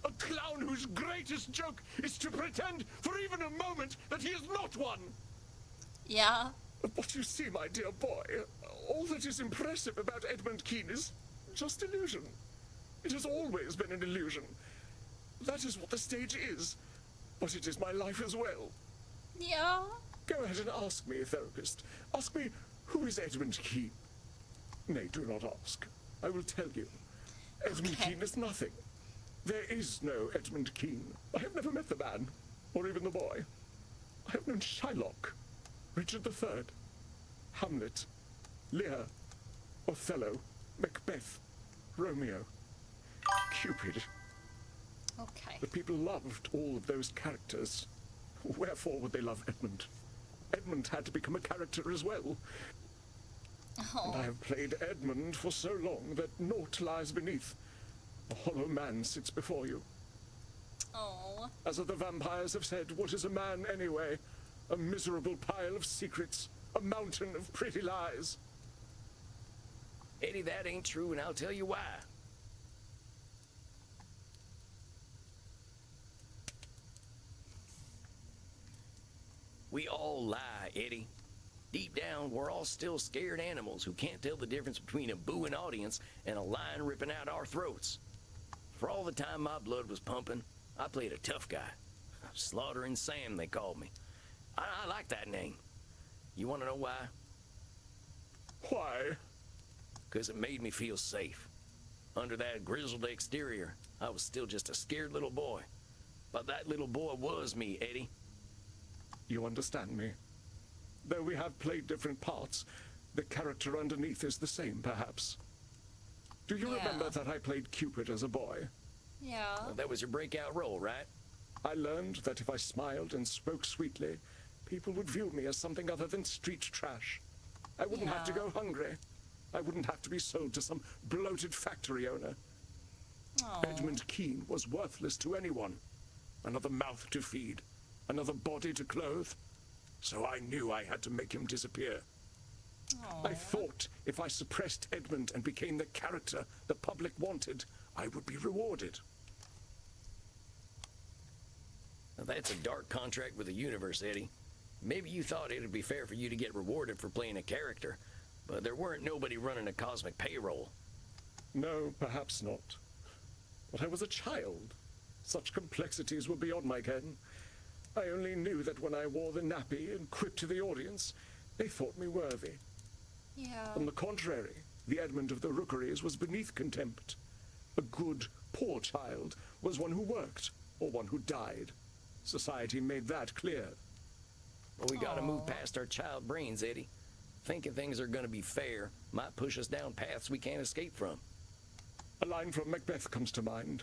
Speaker 6: A clown whose greatest joke is to pretend for even a moment that he is not one.
Speaker 1: Yeah?
Speaker 6: But you see, my dear boy, all that is impressive about Edmund Keane is just illusion. It has always been an illusion. That is what the stage is. But it is my life as well.
Speaker 1: Yeah?
Speaker 6: Go ahead and ask me, therapist. Ask me, who is Edmund Keane? Nay, do not ask. I will tell you. Edmund
Speaker 1: Okay.
Speaker 6: Keane is nothing. There is no Edmund Keane. I have never met the man, or even the boy. I have known Shylock, Richard III, Hamlet, Lear, Othello, Macbeth, Romeo, Cupid.
Speaker 1: Okay.
Speaker 6: The people loved all of those characters. Wherefore would they love Edmund? Edmund had to become a character as well. And I have played Edmund for so long that naught lies beneath. A hollow man sits before you.
Speaker 1: Oh.
Speaker 6: As other vampires have said, what is a man anyway? A miserable pile of secrets, a mountain of pretty lies.
Speaker 2: Eddie, that ain't true, and I'll tell you why. We all lie, Eddie. Deep down, we're all still scared animals who can't tell the difference between a booing audience and a lion ripping out our throats. For all the time my blood was pumping, I played a tough guy. Slaughtering Sam, they called me. I like that name. You want to know why?
Speaker 6: Why?
Speaker 2: Because it made me feel safe. Under that grizzled exterior, I was still just a scared little boy. But that little boy was me, Eddie.
Speaker 6: You understand me. Though we have played different parts, the character underneath is the same, perhaps. Do you
Speaker 1: Yeah.
Speaker 6: remember that I played Cupid as a boy?
Speaker 1: Yeah.
Speaker 2: Well, that was your breakout role, right?
Speaker 6: I learned that if I smiled and spoke sweetly, people would view me as something other than street trash. I wouldn't have to
Speaker 1: Yeah.
Speaker 6: go hungry. I wouldn't have to be sold to some bloated factory owner.
Speaker 1: Oh.
Speaker 6: Edmund Keane was worthless to anyone. Another mouth to feed, another body to clothe. So I knew I had to make him disappear. I thought if I suppressed Edmund and became the character the public wanted, I would be rewarded.
Speaker 2: Now, that's a dark contract with the universe, Eddie. Maybe you thought it'd be fair for you to get rewarded for playing a character, but there weren't nobody running a cosmic payroll.
Speaker 6: No, perhaps not. But I was a child. Such complexities were beyond my ken. I only knew that when I wore the nappy and quipped to the audience, they thought me worthy.
Speaker 1: Yeah.
Speaker 6: On the contrary, the Edmund of the Rookeries was beneath contempt. A good, poor child was one who worked, or one who died. Society made that clear.
Speaker 2: Well, we gotta move past our child brains, Eddie. Thinking things are gonna be fair might push us down paths we can't escape from.
Speaker 6: A line from Macbeth comes to mind.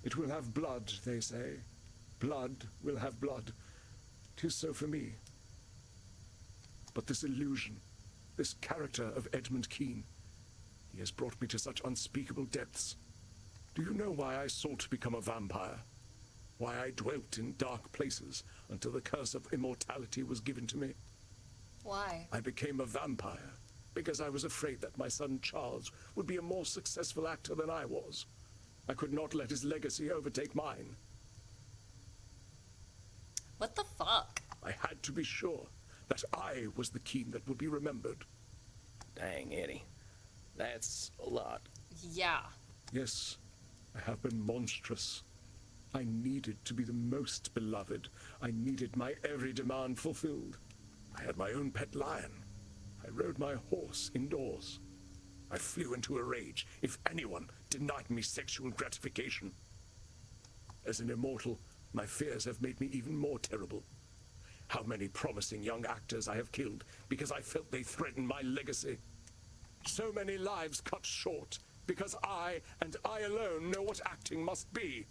Speaker 6: It will have blood, they say. Blood will have blood. 'Tis so for me. But this illusion, this character of Edmund Keane, he has brought me to such unspeakable depths. Do you know why I sought to become a vampire? Why I dwelt in dark places until the curse of immortality was given to me?
Speaker 1: Why?
Speaker 6: I became a vampire because I was afraid that my son Charles would be a more successful actor than I was. I could not let his legacy overtake mine.
Speaker 1: What the fuck?
Speaker 6: I had to be sure that I was the Keane that would be remembered.
Speaker 2: Dang, Eddie. That's a lot.
Speaker 1: Yeah.
Speaker 6: Yes, I have been monstrous. I needed to be the most beloved. I needed my every demand fulfilled. I had my own pet lion. I rode my horse indoors. I flew into a rage if anyone denied me sexual gratification. As an immortal, my fears have made me even more terrible. How many promising young actors I have killed because I felt they threatened my legacy. So many lives cut short because I, and I alone, know what acting must be.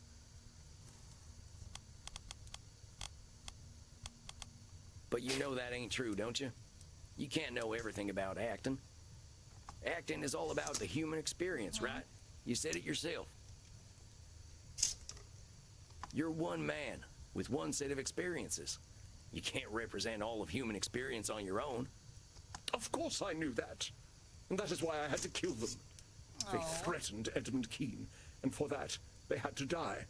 Speaker 2: But you know that ain't true, don't you? You can't know everything about acting. Acting is all about the human experience, right? You said it yourself. You're one man with one set of experiences. You can't represent all of human experience on your own.
Speaker 6: Of course I knew that. And that is why I had to kill them. They threatened Edmund Keane, and for that, they had to die.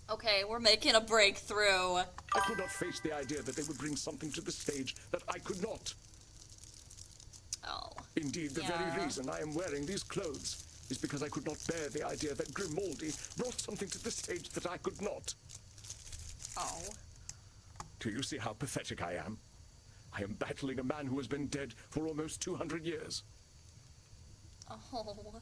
Speaker 1: Okay, we're making a breakthrough.
Speaker 6: I could not face the idea that they would bring something to the stage that I could not.
Speaker 1: Oh.
Speaker 6: Indeed, the very reason I am wearing these clothes is because I could not bear the idea that Grimaldi brought something to the stage that I could not.
Speaker 1: Oh.
Speaker 6: Do you see how pathetic I am? I am battling a man who has been dead for almost 200 years.
Speaker 1: Oh.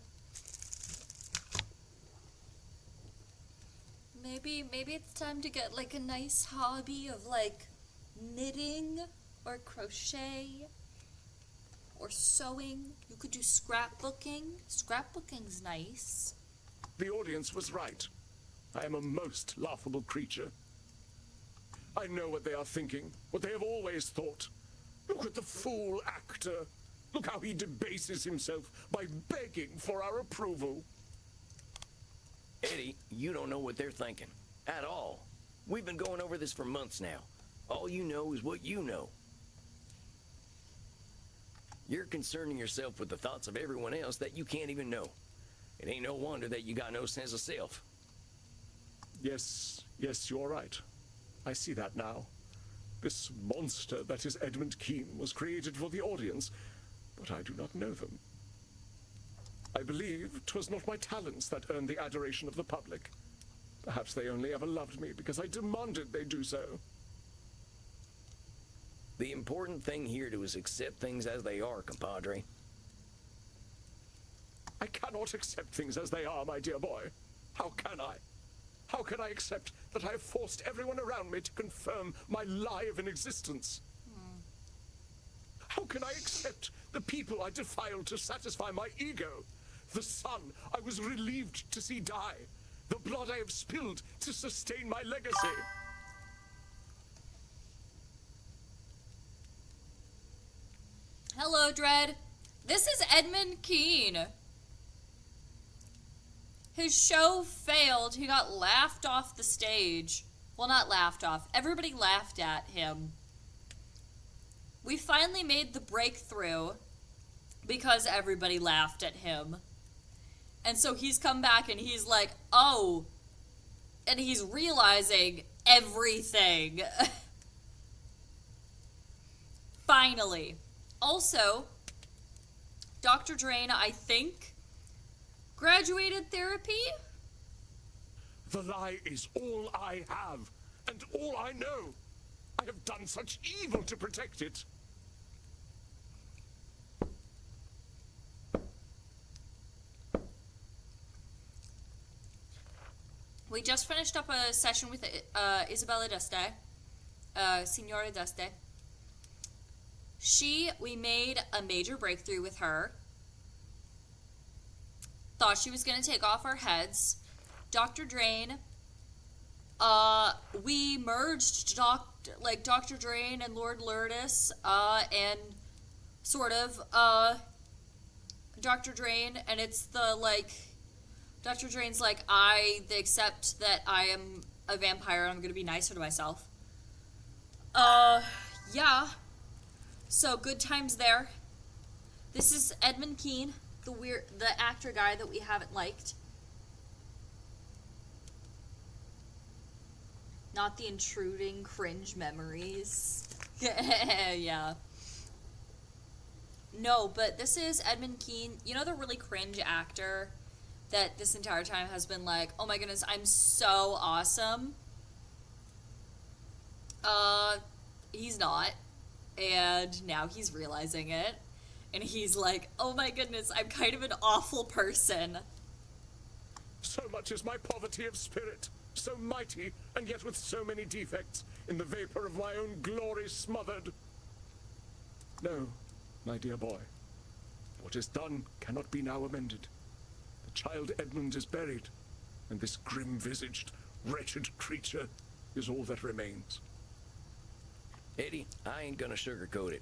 Speaker 1: Maybe it's time to get like a nice hobby of like knitting or crochet or sewing. You could do scrapbooking. Scrapbooking's nice.
Speaker 6: The audience was right. I am a most laughable creature. I know what they are thinking, what they have always thought. Look at the fool actor. Look how he debases himself by begging for our approval.
Speaker 2: Eddie, you don't know what they're thinking. At all. We've been going over this for months now. All you know is what you know. You're concerning yourself with the thoughts of everyone else that you can't even know. It ain't no wonder that you got no sense of self.
Speaker 6: Yes, you're right. I see that now. This monster that is Edmund Keane was created for the audience, but I do not know them. I believe 'twas not my talents that earned the adoration of the public. Perhaps they only ever loved me because I demanded they do so.
Speaker 2: The important thing here is accept things as they are, compadre.
Speaker 6: I cannot accept things as they are, my dear boy. How can I? How can I accept that I have forced everyone around me to confirm my lie of an existence? How can I accept the people I defiled to satisfy my ego? The son I was relieved to see die. The blood I have spilled to sustain my legacy.
Speaker 1: Hello, Dread. This is Edmund Keane. His show failed. He got laughed off the stage. Well, not laughed off. Everybody laughed at him. We finally made the breakthrough because everybody laughed at him. And so he's come back and he's like, oh, and he's realizing everything. Finally. Also, Dr. Drain, I think, graduated therapy?
Speaker 6: The lie is all I have, and all I know. I have done such evil to protect it.
Speaker 1: We just finished up a session with Isabella D'Este, Signora D'Este. We made a major breakthrough with her. Thought she was going to take off our heads. Dr. Drain, we merged Dr. Drain and Lord Lourdes, and sort of, Dr. Drain, and it's the, Dr. Drain's they accept that I am a vampire and I'm gonna be nicer to myself. Yeah. So, good times there. This is Edmund Keane, the actor guy that we haven't liked. Not the intruding cringe memories. Yeah. No, but this is Edmund Keane. You know the really cringe actor that this entire time has been like, oh my goodness, I'm so awesome? He's not. And now he's realizing it. And he's like, oh my goodness, I'm kind of an awful person.
Speaker 6: So much is my poverty of spirit, so mighty, and yet with so many defects, in the vapor of my own glory smothered. No, my dear boy, what is done cannot be now amended. The child Edmund is buried, and this grim-visaged, wretched creature is all that remains.
Speaker 2: Eddie, I ain't gonna sugarcoat it.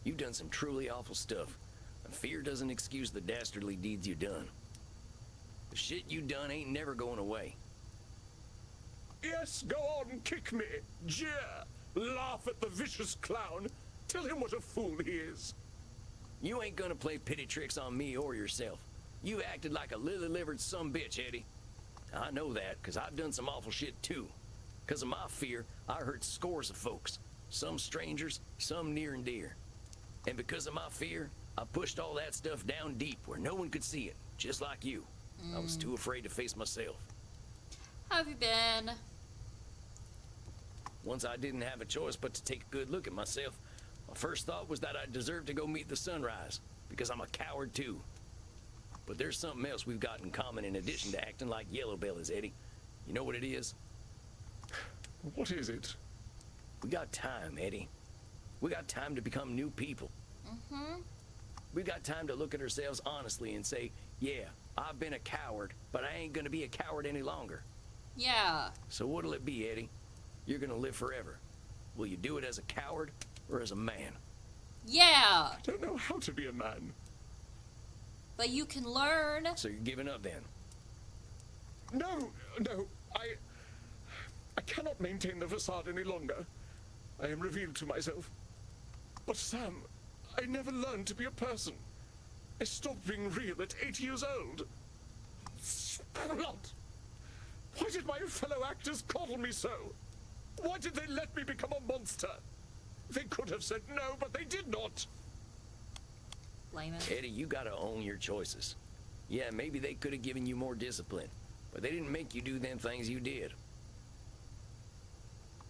Speaker 2: You've done some truly awful stuff, and fear doesn't excuse the dastardly deeds you done. The shit you done ain't never going away.
Speaker 6: Yes, go on, kick me, jeer, laugh at the vicious clown, tell him what a fool he is.
Speaker 2: You ain't gonna play pity tricks on me or yourself. You acted like a lily-livered sumbitch, Eddie. I know that, because I've done some awful shit too. Because of my fear, I hurt scores of folks. Some strangers, some near and dear. And because of my fear, I pushed all that stuff down deep where no one could see it, just like you. I was too afraid to face myself.
Speaker 1: How have you been?
Speaker 2: Once I didn't have a choice but to take a good look at myself, my first thought was that I deserved to go meet the sunrise, because I'm a coward too. But there's something else we've got in common in addition to acting like yellow bellies, Eddie. You know what it is?
Speaker 6: What is it?
Speaker 2: We got time, Eddie. We got time to become new people. We got time to look at ourselves honestly and say, yeah, I've been a coward, but I ain't gonna be a coward any longer.
Speaker 1: Yeah.
Speaker 2: So what'll it be, Eddie? You're gonna live forever. Will you do it as a coward or as a man?
Speaker 1: Yeah.
Speaker 6: I don't know how to be a man.
Speaker 1: But you can learn.
Speaker 2: So you're giving up then?
Speaker 6: No, I cannot maintain the facade any longer. I am revealed to myself. But Sam, I never learned to be a person. I stopped being real at 8 years old. Blood! Why did my fellow actors coddle me so? Why did they let me become a monster? They could have said no, but they did not.
Speaker 1: Layman.
Speaker 2: Eddie, you gotta own your choices. Yeah, maybe they could have given you more discipline, but they didn't make you do them things you did.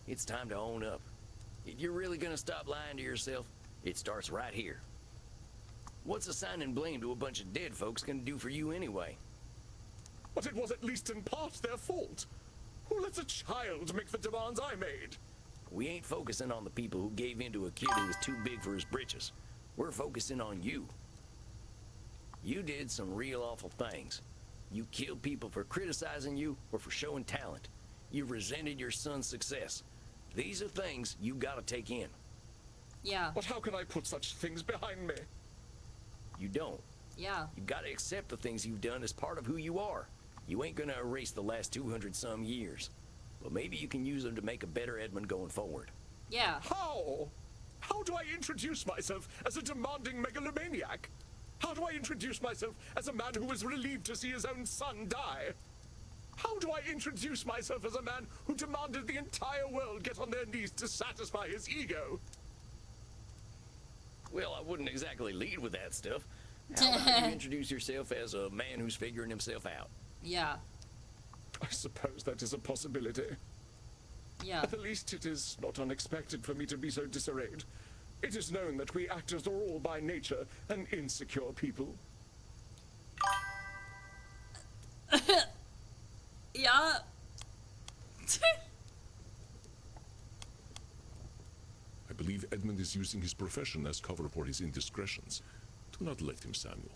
Speaker 2: It's time to own up. If you're really gonna stop lying to yourself, it starts right here. What's assigning blame to a bunch of dead folks gonna do for you anyway?
Speaker 6: But it was at least in part their fault. Who lets a child make the demands I made?
Speaker 2: We ain't focusing on the people who gave in to a kid who was too big for his britches. We're focusing on you. You did some real awful things. You killed people for criticizing you or for showing talent. You resented your son's success. These are things you gotta take in.
Speaker 1: Yeah.
Speaker 6: But how can I put such things behind me?
Speaker 2: You don't.
Speaker 1: Yeah.
Speaker 2: You gotta accept the things you've done as part of who you are. You ain't gonna erase the last 200 some years. But maybe you can use them to make a better Edmund going forward.
Speaker 1: Yeah.
Speaker 6: How? How do I introduce myself as a demanding megalomaniac? How do I introduce myself as a man who was relieved to see his own son die? How do I introduce myself as a man who demanded the entire world get on their knees to satisfy his ego?
Speaker 2: Well, I wouldn't exactly lead with that stuff. How about you introduce yourself as a man who's figuring himself out?
Speaker 1: Yeah.
Speaker 6: I suppose that is a possibility.
Speaker 1: Yeah.
Speaker 6: At the least it is not unexpected for me to be so disarrayed. It is known that we actors are all by nature an insecure people.
Speaker 1: Yeah.
Speaker 3: I believe Edmund is using his profession as cover for his indiscretions. Do not let him, Samuel.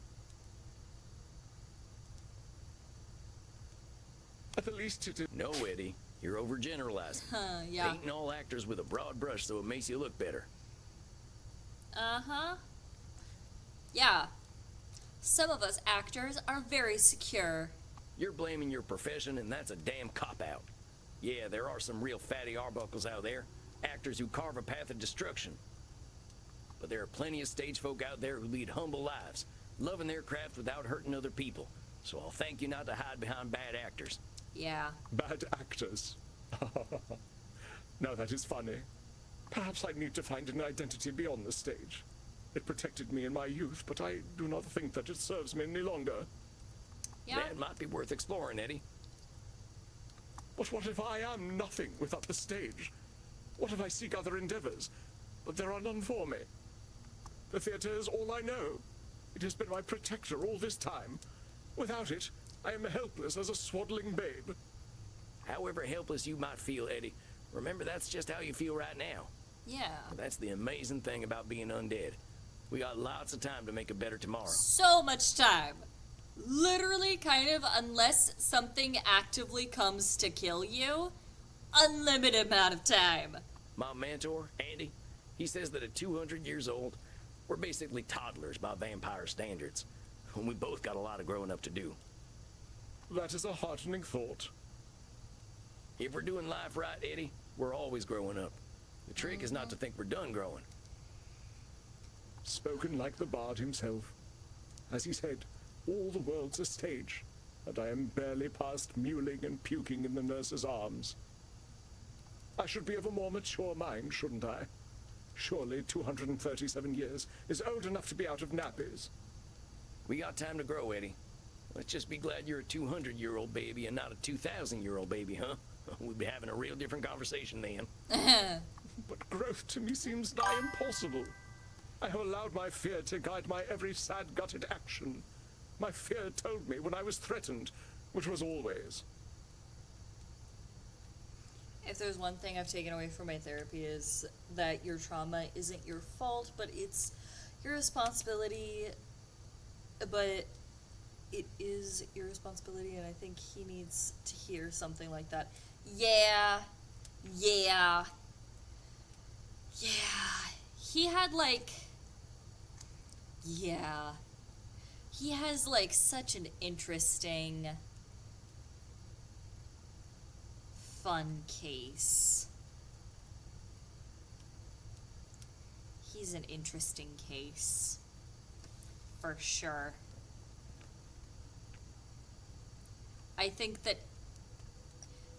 Speaker 6: At the least it is...
Speaker 2: No, Eddie. You're overgeneralizing.
Speaker 1: Yeah.
Speaker 2: Painting all actors with a broad brush so it makes you look better.
Speaker 1: Uh-huh. Yeah. Some of us actors are very secure.
Speaker 2: You're blaming your profession, and that's a damn cop-out. Yeah, there are some real fatty arbuckles out there, actors who carve a path of destruction. But there are plenty of stage folk out there who lead humble lives, loving their craft without hurting other people. So I'll thank you not to hide behind bad actors.
Speaker 1: Yeah.
Speaker 6: bad actors. Now that is funny. Perhaps I need to find an identity beyond the stage. It protected me in my youth, but I do not think that it serves me any longer.
Speaker 1: Yeah.
Speaker 2: That might be worth exploring, Eddie.
Speaker 6: But what if I am nothing without the stage? What if I seek other endeavors, but there are none for me? The theater is all I know. It has been my protector all this time. Without it, I am helpless as a swaddling babe.
Speaker 2: However helpless you might feel, Eddie, remember that's just how you feel right now.
Speaker 1: Yeah.
Speaker 2: That's the amazing thing about being undead. We got lots of time to make a better tomorrow.
Speaker 1: So much time. Literally, kind of, unless something actively comes to kill you, unlimited amount of time.
Speaker 2: My mentor, Andy, He says that at 200 years old, we're basically toddlers by vampire standards. And we both got a lot of growing up to do.
Speaker 6: That is a heartening thought.
Speaker 2: If we're doing life right, Eddie, we're always growing up. The trick is not to think we're done growing.
Speaker 6: Spoken like the bard himself. As he said, all the world's a stage, and I am barely past mewling and puking in the nurse's arms. I should be of a more mature mind, shouldn't I? Surely 237 years is old enough to be out of nappies.
Speaker 2: We got time to grow, Eddie. Let's just be glad you're a 200-year-old baby and not a 2,000-year-old baby, huh? We'd be having a real different conversation then.
Speaker 6: But growth to me seems nigh impossible. I have allowed my fear to guide my every sad-gutted action. My fear told me when I was threatened, which was always.
Speaker 1: If there's one thing I've taken away from my therapy is that your trauma isn't your fault, but it's your responsibility. But it is your responsibility, and I think he needs to hear something like that. Yeah. He had like... Yeah. He has like such an interesting... fun case. He's an interesting case. For sure. I think that,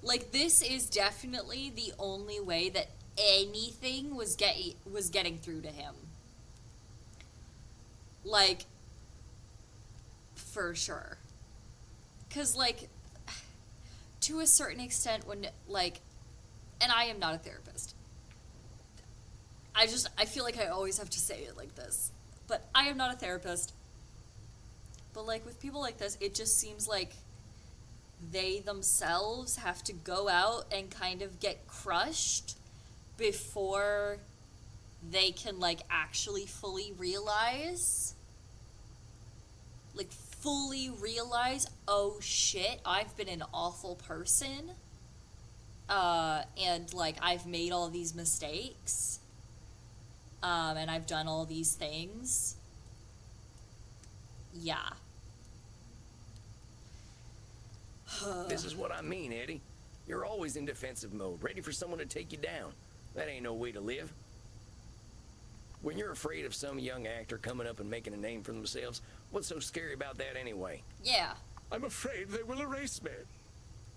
Speaker 1: like, this is definitely the only way that anything was getting through to him. Like, for sure. 'Cause, like, to a certain extent, when, like, and I am not a therapist. I feel like I always have to say it like this. But I am not a therapist. But, like, with people like this, it just seems like they themselves have to go out and kind of get crushed before they can, like, actually fully realize, oh shit, I've been an awful person, and, like, I've made all these mistakes, and I've done all these things. Yeah.
Speaker 2: This is what I mean, Eddie. You're always in defensive mode, ready for someone to take you down. That ain't no way to live. When you're afraid of some young actor coming up and making a name for themselves, what's so scary about that anyway?
Speaker 1: Yeah.
Speaker 6: I'm afraid they will erase me.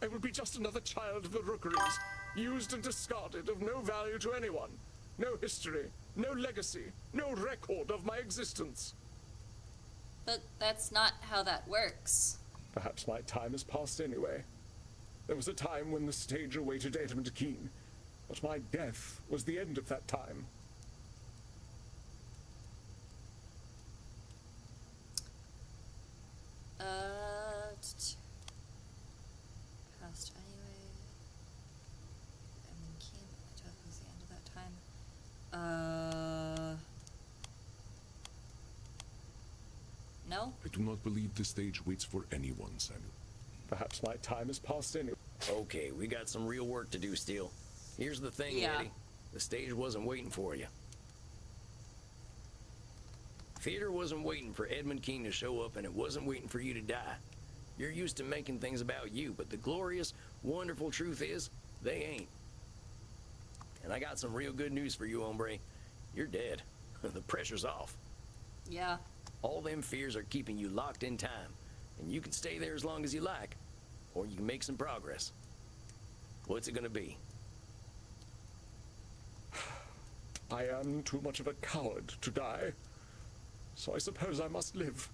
Speaker 6: I will be just another child of the rookeries, used and discarded, of no value to anyone. No history, no legacy, no record of my existence.
Speaker 1: But that's not how that works.
Speaker 6: Perhaps my time has passed anyway. There was a time when the stage awaited Edmund Keene, but my death was the end of that time.
Speaker 1: Passed anyway. Edmund Keene, my death was the end of that time. No?
Speaker 3: I do not believe the stage waits for anyone, Samuel.
Speaker 6: Perhaps my time has passed anyway.
Speaker 2: Okay, we got some real work to do still. Here's the thing,
Speaker 1: Yeah.
Speaker 2: Eddie. The stage wasn't waiting for you. Theater wasn't waiting for Edmund Keene to show up, and it wasn't waiting for you to die. You're used to making things about you, but the glorious, wonderful truth is, they ain't. And I got some real good news for you, hombre. You're dead. The pressure's off.
Speaker 1: Yeah.
Speaker 2: All them fears are keeping you locked in time, and you can stay there as long as you like, or you can make some progress. What's it gonna be?
Speaker 6: I am too much of a coward to die, so I suppose I must live.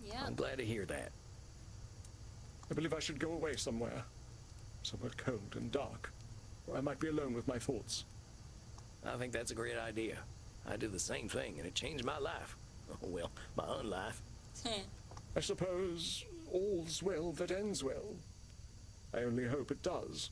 Speaker 1: Yeah.
Speaker 2: I'm glad to hear that.
Speaker 6: I believe I should go away somewhere cold and dark, where I might be alone with my thoughts.
Speaker 2: I think that's a great idea. I did the same thing, and it changed my life. Oh, well, my own life.
Speaker 6: I suppose all's well that ends well. I only hope it does.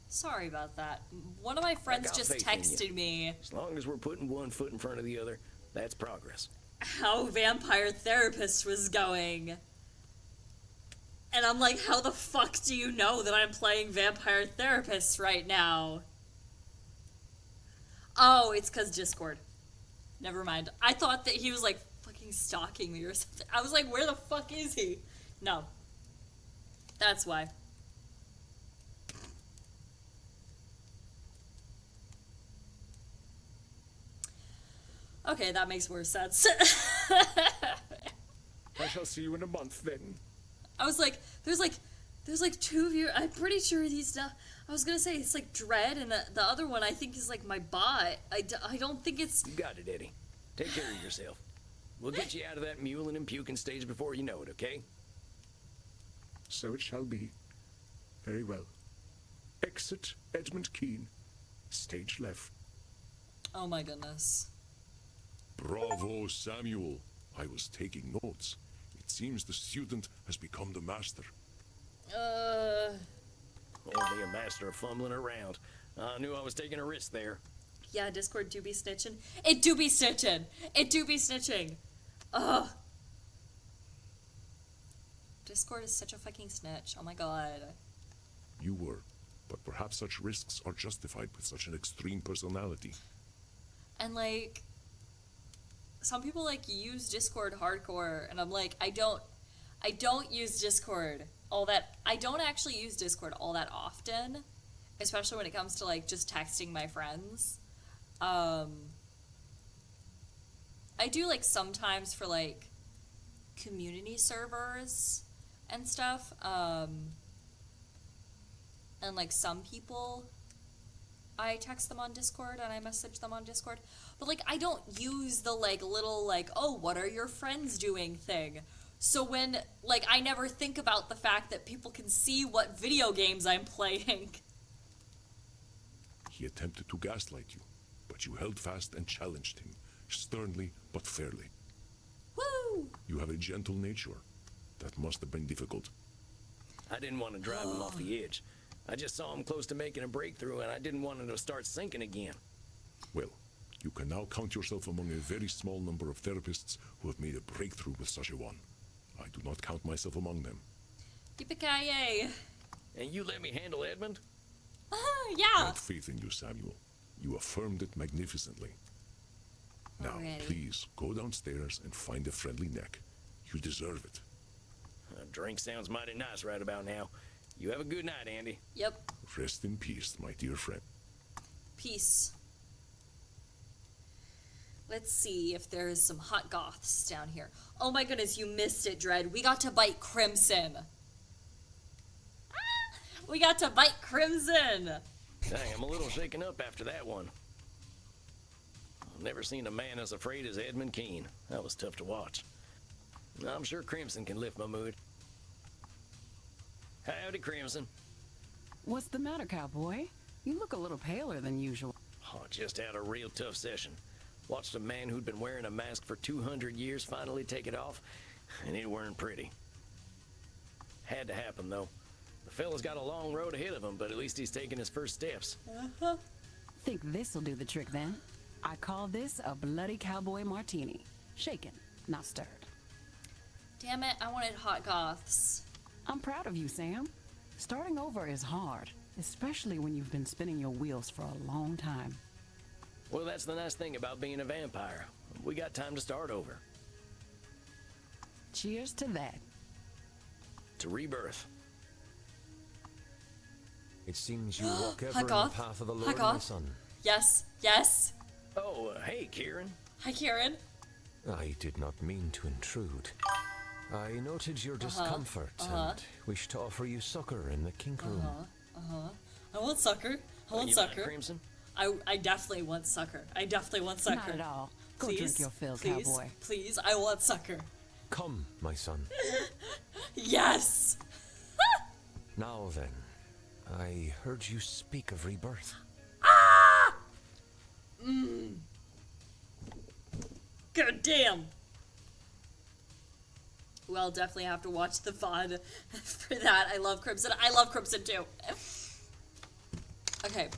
Speaker 1: Sorry about that. One of my friends
Speaker 2: got
Speaker 1: just
Speaker 2: faith in you.
Speaker 1: texted me
Speaker 2: As long as we're putting one foot in front of the other, that's progress.
Speaker 1: how Vampire Therapist was going. And I'm like, how the fuck do you know that I'm playing Vampire Therapist right now? Oh, it's because Discord. Never mind. I thought that he was like fucking stalking me or something. I was like, where the fuck is he? No. That's why. Okay, that makes more sense.
Speaker 6: I shall see you in a month then.
Speaker 1: I was like, there's like two of you. I'm pretty sure he's not. I was gonna say it's like Dread, and the other one I think is like my bot. I don't think it's.
Speaker 2: You got it, Eddie. Take care of yourself. We'll get you out of that mewling and puking stage before you know it, okay?
Speaker 6: So it shall be. Very well. Exit Edmund Keene. Stage left.
Speaker 1: Oh my goodness.
Speaker 3: Bravo, Samuel. I was taking notes. It seems the student has become the master.
Speaker 2: Only a master of fumbling around. I knew I was taking a risk there.
Speaker 1: Yeah, Discord do be snitching. It do be snitching. It do be snitching. Ugh. Discord is such a fucking snitch. Oh my god.
Speaker 3: You were, but perhaps such risks are justified with such an extreme personality.
Speaker 1: And like, some people like use Discord hardcore, and I'm like, I don't use Discord all that. I don't actually use Discord all that often, especially when it comes to like just texting my friends. I do like sometimes for like community servers and stuff. And like some people, I text them on Discord and I message them on Discord. But like I don't use the like little like, oh, what are your friends doing thing. So when like I never think about the fact that people can see what video games I'm playing.
Speaker 3: He attempted to gaslight you, but you held fast and challenged him, sternly but fairly.
Speaker 1: Woo!
Speaker 3: You have a gentle nature. That must have been difficult.
Speaker 2: I didn't want to drive him off the edge. I just saw him close to making a breakthrough, and I didn't want him to start sinking again.
Speaker 3: Well, you can now count yourself among a very small number of therapists who have made a breakthrough with such a one. I do not count myself among them.
Speaker 1: Yippee-ki-yay.
Speaker 2: And you let me handle Edmund?
Speaker 3: I
Speaker 1: Yeah.
Speaker 3: had faith in you, Samuel. You affirmed it magnificently. Now,
Speaker 1: Alrighty.
Speaker 3: please, go downstairs and find a friendly neck. You deserve it.
Speaker 2: A drink sounds mighty nice right about now. You have a good night, Andy.
Speaker 1: Yep.
Speaker 3: Rest in peace, my dear friend.
Speaker 1: Peace. Let's see if there's some hot goths down here. Oh my goodness, you missed it, Dread. We got to bite Crimson. We got to bite Crimson.
Speaker 2: Dang, I'm a little shaken up after that one. I've never seen a man as afraid as Edmund Keene. That was tough to watch. I'm sure Crimson can lift my mood. Howdy, Crimson.
Speaker 5: What's the matter, cowboy? You look a little paler than usual.
Speaker 2: Oh, just had a real tough session. Watched a man who'd been wearing a mask for 200 years finally take it off, and it weren't pretty. Had to happen, though. The fella's got a long road ahead of him, but at least he's taking his first steps.
Speaker 5: Think this'll do the trick then? I call this a bloody cowboy martini. Shaken, not stirred.
Speaker 1: Damn it, I wanted hot goths.
Speaker 5: I'm proud of you, Sam. Starting over is hard, especially when you've been spinning your wheels for a long time.
Speaker 2: Well, that's the nice thing about being a vampire. We got time to start over.
Speaker 5: Cheers to that.
Speaker 2: To rebirth.
Speaker 7: It seems you walk ever
Speaker 1: Hot
Speaker 7: in the
Speaker 1: goth.
Speaker 7: path of the
Speaker 1: Hot
Speaker 7: Lord, my
Speaker 1: goth.
Speaker 7: son.
Speaker 1: Yes, yes.
Speaker 2: Oh, hey, Kieran.
Speaker 1: Hi, Kieran.
Speaker 7: I did not mean to intrude. I noted your discomfort and wish to offer you succor in the kink room.
Speaker 1: I want sucker. I want
Speaker 2: You mind,
Speaker 1: sucker.
Speaker 2: Crimson?
Speaker 1: I definitely want sucker. I definitely want sucker.
Speaker 5: Not at all. Go
Speaker 1: Please,
Speaker 5: drink your fill,
Speaker 1: please,
Speaker 5: cowboy.
Speaker 1: please, I want sucker.
Speaker 7: Come, my son.
Speaker 1: Yes!
Speaker 7: Now then, I heard you speak of rebirth.
Speaker 1: God damn! Well, definitely have to watch the VOD for that. I love Crimson. I love Crimson too. Okay.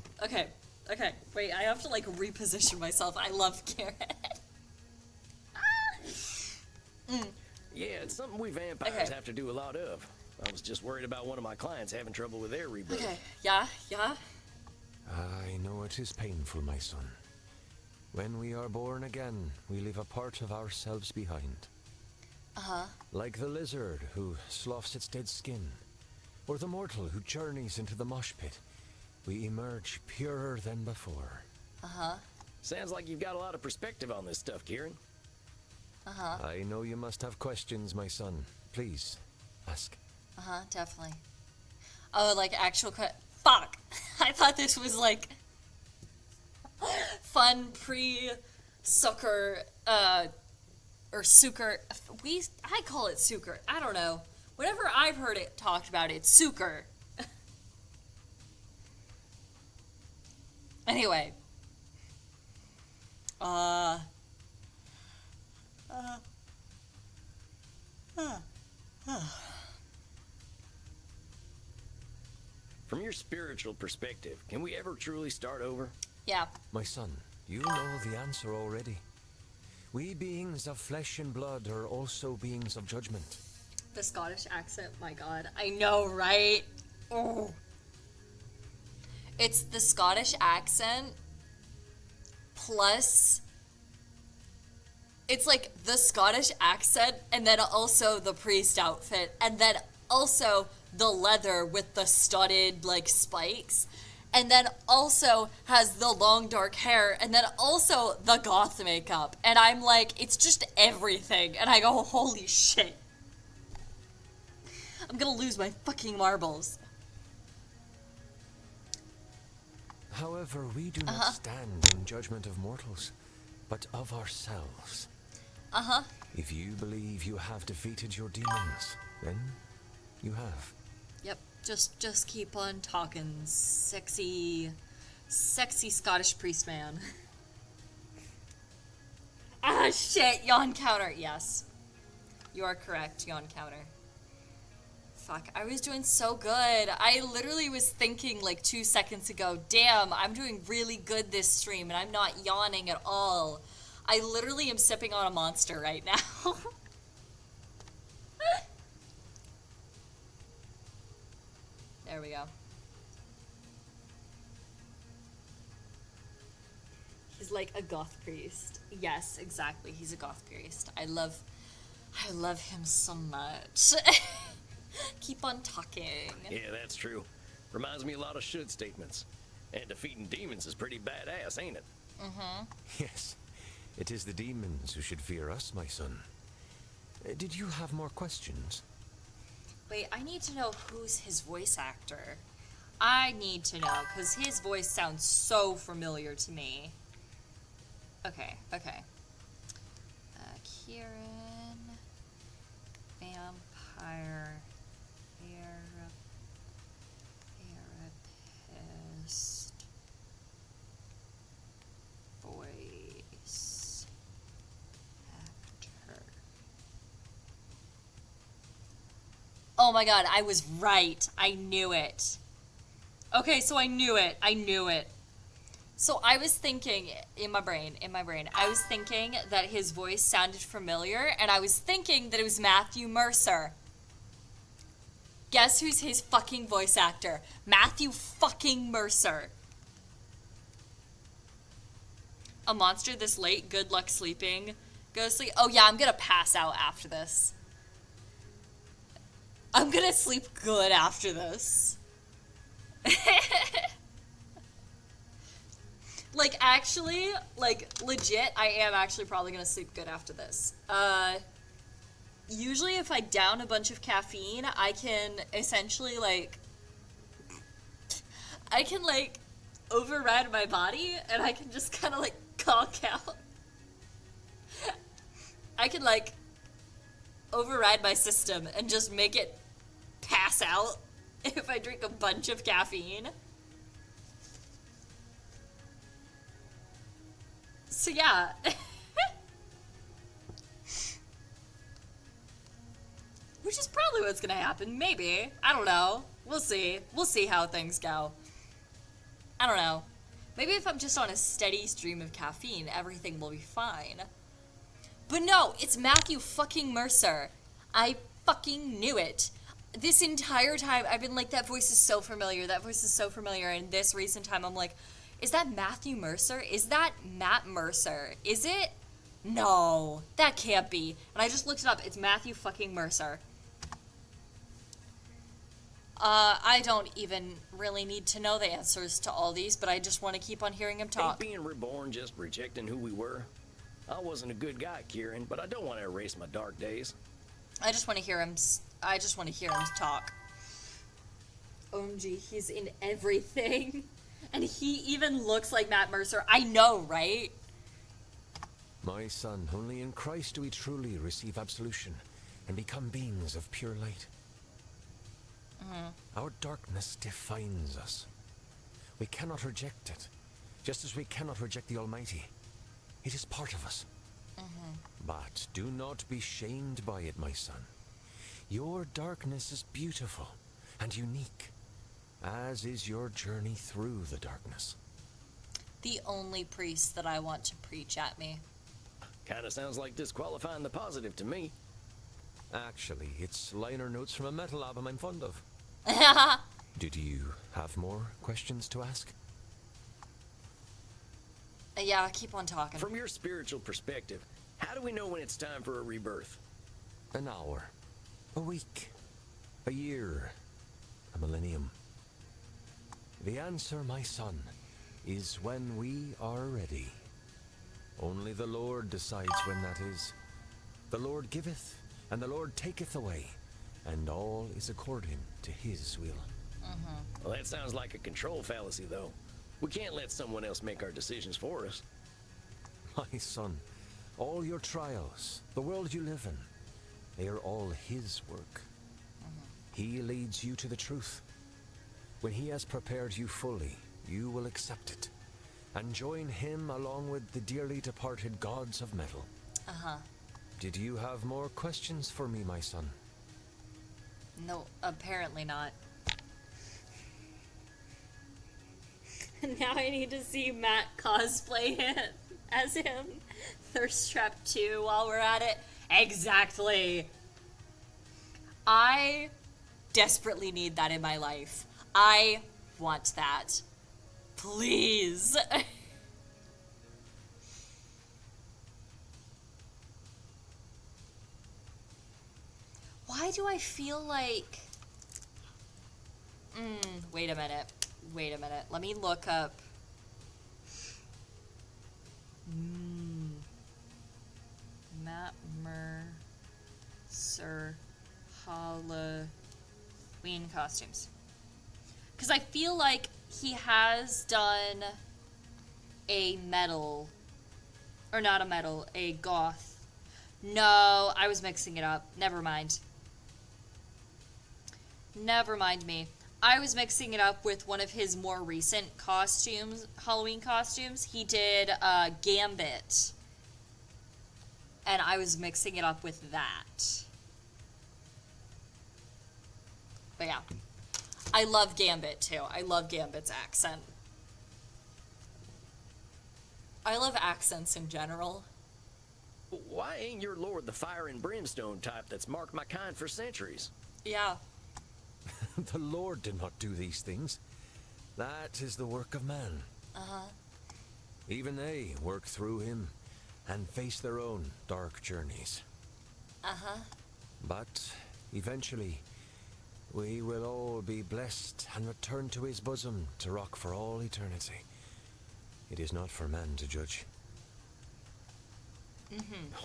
Speaker 1: Wait, I have to like reposition myself. I love carrot.
Speaker 2: Yeah, it's something we vampires have to do a lot of. I was just worried about one of my clients having trouble with their rebirth.
Speaker 1: Okay, yeah.
Speaker 7: I know it is painful, my son. When we are born again, we leave a part of ourselves behind. Like the lizard who sloughs its dead skin, or the mortal who journeys into the mosh pit, we emerge purer than before.
Speaker 2: Sounds like you've got a lot of perspective on this stuff, Kieran.
Speaker 7: I know you must have questions, my son. Please, ask.
Speaker 1: Definitely. Oh, like actual fuck! I thought this was like fun pre-sucker, or sucker. I call it sucker. I don't know. Whenever I've heard it talked about, it's sucker. Anyway.
Speaker 2: From your spiritual perspective, can we ever truly start over?
Speaker 1: Yeah.
Speaker 7: My son, you know the answer already. We beings of flesh and blood are also beings of judgment.
Speaker 1: The Scottish accent, my god. I know, right? Oh. It's the Scottish accent plus it's like the Scottish accent and then also the priest outfit and then also the leather with the studded like spikes and then also has the long dark hair and then also the goth makeup and I'm like it's just everything and I go holy shit. I'm gonna lose my fucking marbles.
Speaker 7: However, we do not stand in judgment of mortals, but of ourselves. If you believe you have defeated your demons, then you have.
Speaker 1: Yep, just keep on talking, sexy Scottish priest man. Ah, shit, yawn counter, yes. You are correct, yawn counter. Fuck, I was doing so good. I literally was thinking like 2 seconds ago, damn, I'm doing really good this stream and I'm not yawning at all. I literally am sipping on a Monster right now. There we go. He's like a goth priest. Yes, exactly. He's a goth priest. I love him so much. Keep on talking.
Speaker 2: Yeah, that's true. Reminds me a lot of should statements. And defeating demons is pretty badass, ain't it?
Speaker 7: Yes, it is the demons who should fear us, my son. Did you have more questions?
Speaker 1: Wait, I need to know who's his voice actor. I need to know, because his voice sounds so familiar to me. Okay. Kieran. Vampire. Therapist. Voice. Actor. Oh my god, I was right. I knew it. Okay, so I knew it. So I was thinking, in my brain, I was thinking that his voice sounded familiar, and I was thinking that it was Matthew Mercer. Guess who's his fucking voice actor? Matthew fucking Mercer. A monster this late, good luck sleeping. Go to sleep. Oh yeah, I'm gonna pass out after this. I'm gonna sleep good after this. Like, actually, like, legit, I am actually probably gonna sleep good after this. Usually if I down a bunch of caffeine, I can essentially, like, override my body, and I can just kind of, like, conk out. I can, like, override my system and just make it pass out if I drink a bunch of caffeine. So yeah. Which is probably what's gonna happen, maybe. I don't know. We'll see. We'll see how things go. I don't know. Maybe if I'm just on a steady stream of caffeine, everything will be fine. But no, it's Matthew fucking Mercer. I fucking knew it. This entire time, I've been like, that voice is so familiar, that voice is so familiar, and this recent time, I'm like, is that Matthew Mercer? Is that Matt Mercer? Is it? No, that can't be. And I just looked it up, it's Matthew fucking Mercer. I don't even really need to know the answers to all these, but I just want to keep on hearing him talk.
Speaker 2: Ain't being reborn just rejecting who we were? I wasn't a good guy, Kieran, but I don't want to erase my dark days.
Speaker 1: I just want to hear him talk. OMG, he's in everything. And he even looks like Matt Mercer. I know, right?
Speaker 7: My son, only in Christ do we truly receive absolution and become beings of pure light. Our darkness defines us. We cannot reject it, just as we cannot reject the Almighty. It is part of us. But do not be shamed by it, my son. Your darkness is beautiful and unique, as is your journey through the darkness.
Speaker 1: The only priest that I want to preach at me.
Speaker 2: Kinda sounds like disqualifying the positive to me.
Speaker 7: Actually, it's liner notes from a metal album I'm fond of. Did you have more questions to ask?
Speaker 1: Yeah, keep on talking.
Speaker 2: From your spiritual perspective, how do we know when it's time for a rebirth?
Speaker 7: An hour, a week, a year, a millennium. The answer, my son, is when we are ready. Only the Lord decides when that is. The Lord giveth, and the Lord taketh away, and all is according to his will.
Speaker 2: Well, that sounds like a control fallacy, though. We can't let someone else make our decisions for us.
Speaker 7: My son, all your trials, the world you live in, they are all his work. He leads you to the truth. When he has prepared you fully, you will accept it and join him along with the dearly departed gods of metal. Did you have more questions for me, my son?
Speaker 1: No, apparently not. Now I need to see Matt cosplay as him. Thirst Trap 2 while we're at it. Exactly. I desperately need that in my life. I want that. Please. Why do I feel like... wait a minute. Wait a minute. Let me look up... Matt Mercer Halloween costumes. Because I feel like he has done a metal... Or not a metal, a goth. No, I was mixing it up. Never mind. Never mind me. I was mixing it up with one of his more recent costumes, Halloween costumes. He did Gambit. And I was mixing it up with that. But yeah. I love Gambit too. I love Gambit's accent. I love accents in general.
Speaker 2: Why ain't your lord the fire and brimstone type that's marked my kind for centuries?
Speaker 1: Yeah.
Speaker 7: The Lord did not do these things. That is the work of man. Even they work through him and face their own dark journeys. But eventually, we will all be blessed and return to his bosom to rock for all eternity. It is not for man to judge.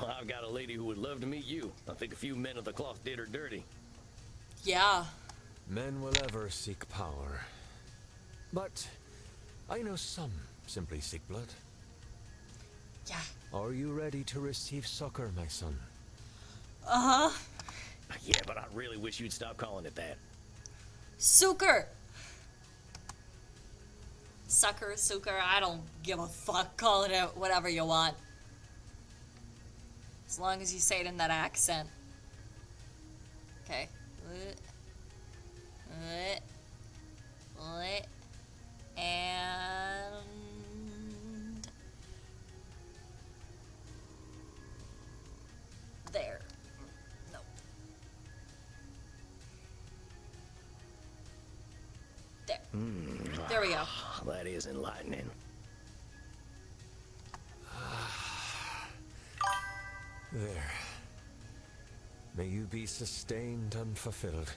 Speaker 2: Well, I've got a lady who would love to meet you. I think a few men of the cloth did her dirty.
Speaker 1: Yeah.
Speaker 7: Men will ever seek power. But I know some simply seek blood.
Speaker 1: Yeah.
Speaker 7: Are you ready to receive succor, my son?
Speaker 2: Yeah, but I really wish you'd stop calling it that.
Speaker 1: Sucker. Sucker, sucker, I don't give a fuck. Call it out whatever you want. As long as you say it in that accent. Okay. And there. Nope. There. There we go.
Speaker 2: That is enlightening.
Speaker 7: There. May you be sustained and fulfilled.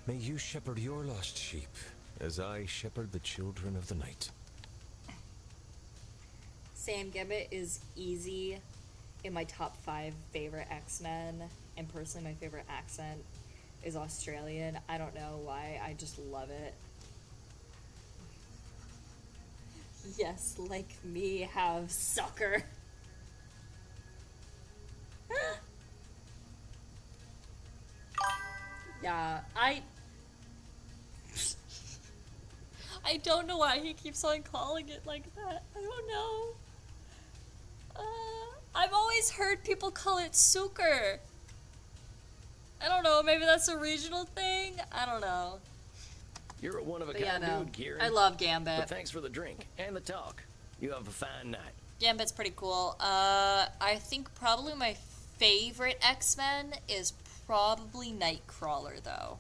Speaker 7: May you shepherd your lost sheep, as I shepherd the children of the night.
Speaker 1: Sam Gambit is easy in my top 5 favorite X-Men, and personally my favorite accent is Australian. I don't know why, I just love it. Yes, like me, have sucker. Yeah, I don't know why he keeps on calling it like that. I don't know. I've always heard people call it suker. I don't know, maybe that's a regional thing? I don't know.
Speaker 2: You're a one-of-a-kind
Speaker 1: Yeah, no.
Speaker 2: dude, Kieran.
Speaker 1: I love Gambit.
Speaker 2: But thanks for the drink and the talk. You have a fine night.
Speaker 1: Gambit's pretty cool. I think probably my favorite X-Men is probably Nightcrawler, though.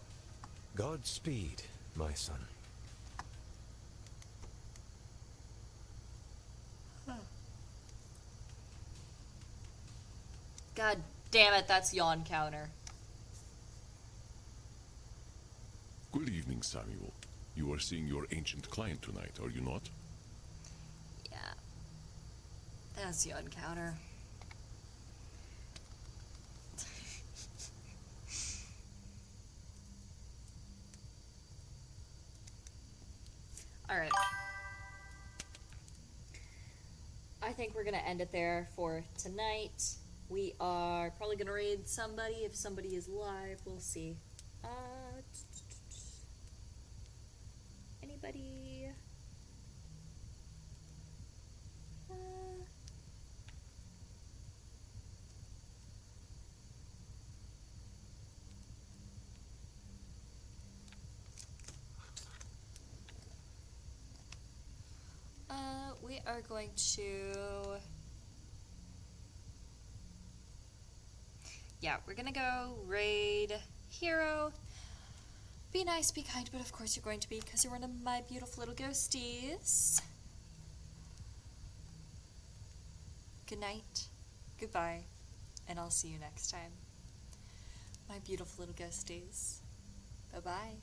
Speaker 7: Godspeed, my son.
Speaker 1: God damn it, that's yawn counter.
Speaker 3: Good evening, Samuel. You are seeing your ancient client tonight, are you not?
Speaker 1: Yeah. That's yawn counter. Alright. I think we're gonna end it there for tonight. We are probably gonna raid somebody. If somebody is live, we'll see. Anybody? We are going to... Yeah, we're gonna go raid Hero. Be nice, be kind, but of course you're going to be, because you're one of my beautiful little ghosties. Good night, goodbye, and I'll see you next time. My beautiful little ghosties. Bye-bye.